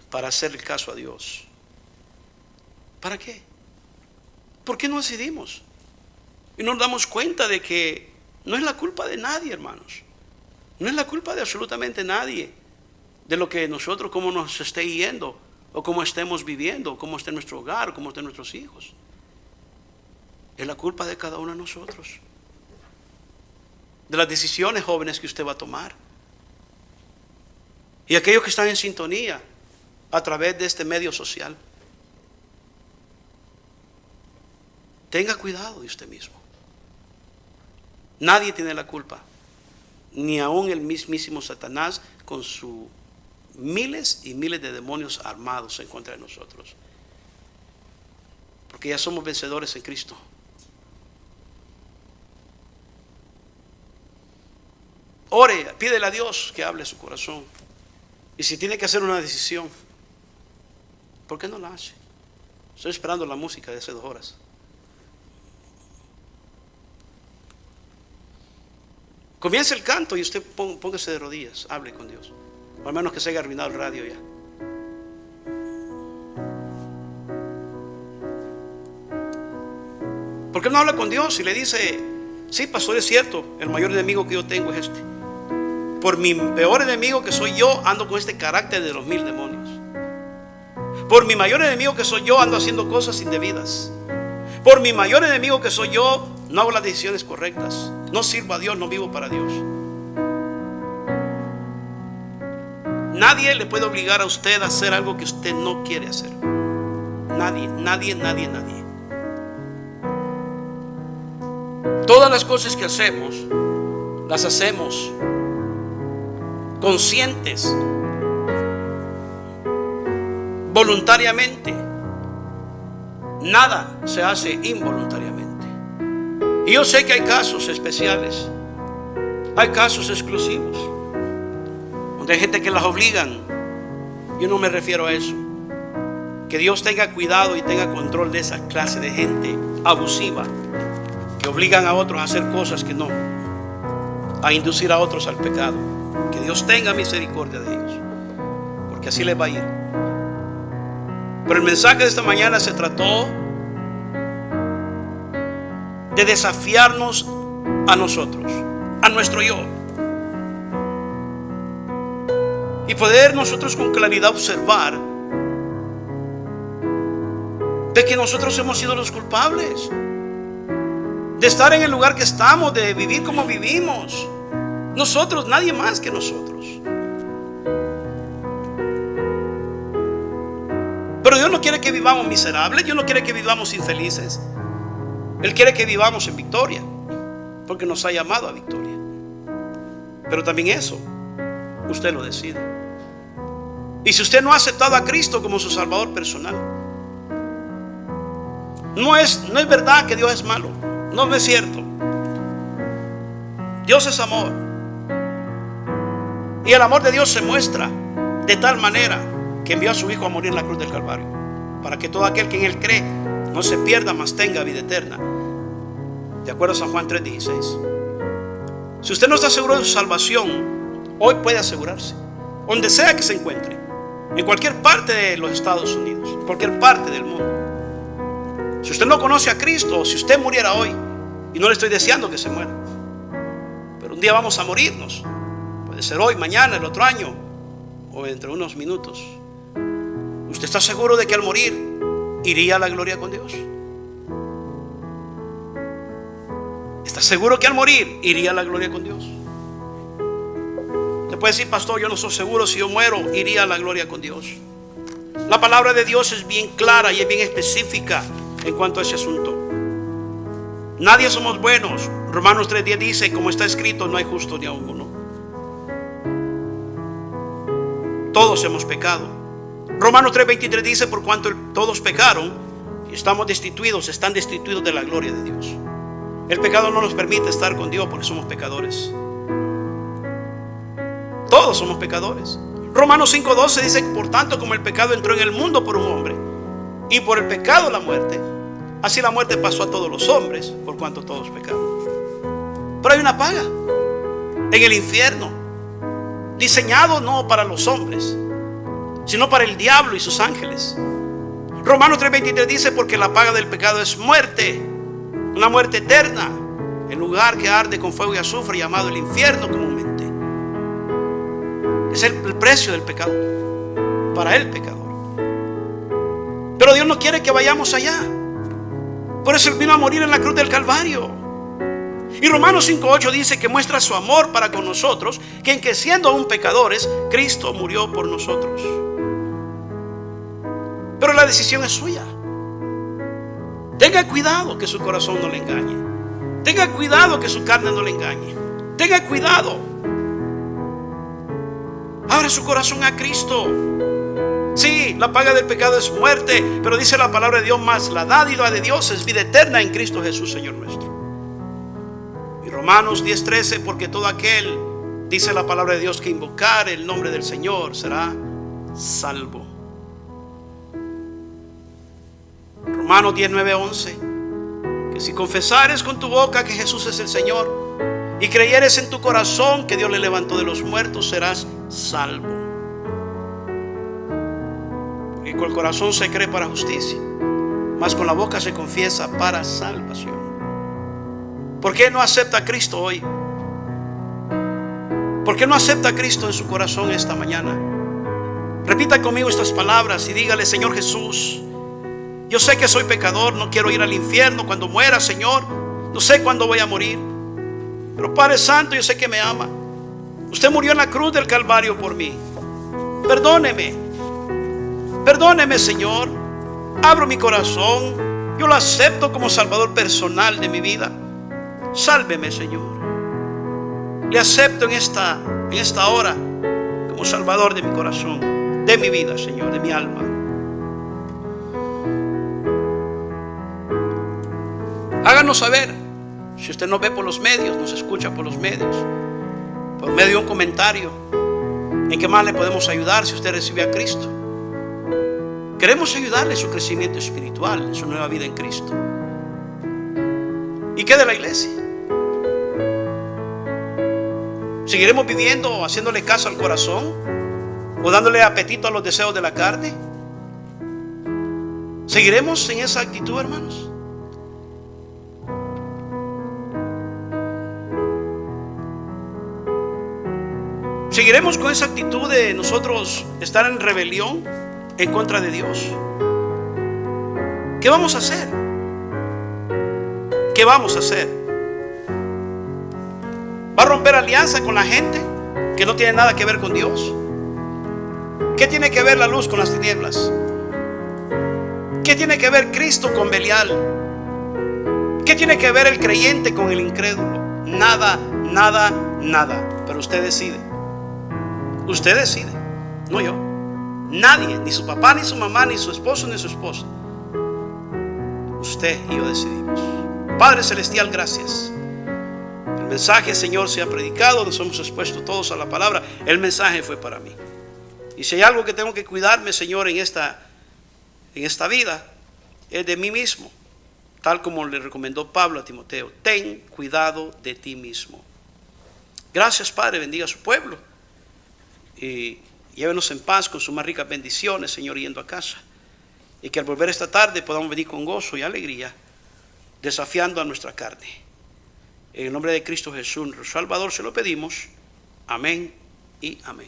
para hacerle caso a Dios? ¿Para qué? ¿Por qué no decidimos? Y nos damos cuenta de que no es la culpa de nadie, hermanos. No es la culpa de absolutamente nadie, de lo que nosotros, cómo nos esté yendo, o cómo estemos viviendo, o cómo esté nuestro hogar, o cómo estén nuestros hijos. Es la culpa de cada uno de nosotros, de las decisiones jóvenes que usted va a tomar. Y aquellos que están en sintonía a través de este medio social, tenga cuidado de usted mismo. Nadie tiene la culpa, ni aún el mismísimo Satanás con sus miles y miles de demonios armados en contra de nosotros, porque ya somos vencedores en Cristo. Ore, pídele a Dios que hable su corazón. Y si tiene que hacer una decisión, ¿por qué no la hace? Estoy esperando la música de hace 2 horas. Comience el canto y usted póngase de rodillas, hable con Dios. O al menos que se haya arruinado el radio ya. ¿Por qué no habla con Dios y le dice: sí, pastor, es cierto, el mayor enemigo que yo tengo es este? Por mi peor enemigo que soy yo, ando con este carácter de los 1000 demonios. Por mi mayor enemigo que soy yo, ando haciendo cosas indebidas. Por mi mayor enemigo que soy yo, no hago las decisiones correctas. No sirvo a Dios, no vivo para Dios. Nadie le puede obligar a usted a hacer algo que usted no quiere hacer. Nadie, nadie, nadie, nadie. Todas las cosas que hacemos, las hacemos conscientes, voluntariamente. Nada se hace involuntariamente. Y yo sé que hay casos especiales, hay casos exclusivos, donde hay gente que las obligan. Yo no me refiero a eso. Que Dios tenga cuidado y tenga control de esa clase de gente abusiva, que obligan a otros a hacer cosas que no, a inducir a otros al pecado. Que Dios tenga misericordia de ellos, porque así les va a ir. Pero el mensaje de esta mañana se trató de desafiarnos a nosotros, a nuestro yo, y poder nosotros con claridad observar de que nosotros hemos sido los culpables de estar en el lugar que estamos, de vivir como vivimos. Nosotros, nadie más que nosotros. Pero Dios no quiere que vivamos miserables. Dios no quiere que vivamos infelices. Él quiere que vivamos en victoria, porque nos ha llamado a victoria. Pero también eso usted lo decide. Y si usted no ha aceptado a Cristo como su Salvador personal, no es verdad que Dios es malo. No es cierto. Dios es amor. Y el amor de Dios se muestra de tal manera que envió a su Hijo a morir en la cruz del Calvario, para que todo aquel que en Él cree no se pierda, mas tenga vida eterna. De acuerdo a San Juan 3:16. Si usted no está seguro de su salvación, hoy puede asegurarse, donde sea que se encuentre, en cualquier parte de los Estados Unidos, en cualquier parte del mundo. Si usted no conoce a Cristo, si usted muriera hoy, y no le estoy deseando que se muera, pero un día vamos a morirnos. Puede ser hoy, mañana, el otro año, o entre unos minutos. ¿Usted está seguro de que al morir iría a la gloria con Dios? ¿Está seguro que al morir iría a la gloria con Dios? Te puede decir: pastor, yo no soy seguro, si yo muero iría a la gloria con Dios. La palabra de Dios es bien clara y es bien específica en cuanto a ese asunto. Nadie somos buenos. Romanos 3:10 dice: como está escrito, no hay justo ni aun uno. Todos hemos pecado. Romanos 3:23 dice: por cuanto todos pecaron y están destituidos de la gloria de Dios. El pecado no nos permite estar con Dios porque somos pecadores. Todos somos pecadores. Romanos 5:12 dice: por tanto, como el pecado entró en el mundo por un hombre, y por el pecado la muerte, así la muerte pasó a todos los hombres, por cuanto todos pecaron. Pero hay una paga en el infierno, diseñado no para los hombres, sino para el diablo y sus ángeles. Romanos 3:23 dice: porque la paga del pecado es muerte, una muerte eterna. el lugar que arde con fuego y azufre, llamado el infierno comúnmente. Es el precio del pecado para el pecador. Pero Dios no quiere que vayamos allá. Por eso Él vino a morir en la cruz del Calvario. Y Romanos 5:8 dice que muestra su amor para con nosotros, que en que siendo aún pecadores, Cristo murió por nosotros. Pero la decisión es suya. Tenga cuidado que su corazón no le engañe. Tenga cuidado que su carne no le engañe. Tenga cuidado. Abra su corazón a Cristo. Sí, la paga del pecado es muerte, pero dice la palabra de Dios más, la dádiva de Dios es vida eterna en Cristo Jesús, Señor nuestro. Y Romanos 10:13, porque todo aquel, dice la palabra de Dios, que invocar el nombre del Señor será salvo. Romanos 19:11, que si confesares con tu boca que Jesús es el Señor y creyeres en tu corazón que Dios le levantó de los muertos, serás salvo. Y con el corazón se cree para justicia, mas con la boca se confiesa para salvación. ¿Por qué no acepta a Cristo hoy? ¿Por qué no acepta a Cristo en su corazón esta mañana? Repita conmigo estas palabras y dígale: Señor Jesús, yo sé que soy pecador, no quiero ir al infierno cuando muera, Señor. No sé cuándo voy a morir, pero Padre Santo, yo sé que me ama. Usted murió en la cruz del Calvario por mí. Perdóneme. Perdóneme, Señor. Abro mi corazón. Yo lo acepto como Salvador personal de mi vida. Sálveme, Señor. Le acepto en esta hora como Salvador de mi corazón, de mi vida, Señor, de mi alma. Háganos saber. Si usted nos ve por los medios, nos escucha por los medios, por medio de un comentario, ¿en qué más le podemos ayudar si usted recibe a Cristo? Queremos ayudarle en su crecimiento espiritual, en su nueva vida en Cristo. ¿Y qué de la iglesia? ¿Seguiremos viviendo haciéndole caso al corazón o dándole apetito a los deseos de la carne? ¿Seguiremos en esa actitud, hermanos? ¿Seguiremos con esa actitud de nosotros estar en rebelión en contra de Dios? ¿Qué vamos a hacer? ¿Qué vamos a hacer? ¿Va a romper alianza con la gente que no tiene nada que ver con Dios? ¿Qué tiene que ver la luz con las tinieblas? ¿Qué tiene que ver Cristo con Belial? ¿Qué tiene que ver el creyente con el incrédulo? Nada, nada, nada. Pero usted decide. Usted decide, no yo. Nadie, ni su papá, ni su mamá, ni su esposo, ni su esposa. Usted y yo decidimos. Padre Celestial, gracias. El mensaje, Señor, se ha predicado. Nos hemos expuesto todos a la palabra. El mensaje fue para mí. Y si hay algo que tengo que cuidarme, Señor, en esta vida, es de mí mismo. Tal como le recomendó Pablo a Timoteo: ten cuidado de ti mismo. Gracias, Padre, bendiga a su pueblo. Y llévenos en paz con sus más ricas bendiciones, Señor, yendo a casa. Y que al volver esta tarde podamos venir con gozo y alegría, desafiando a nuestra carne. En el nombre de Cristo Jesús, nuestro Salvador, se lo pedimos. Amén y amén.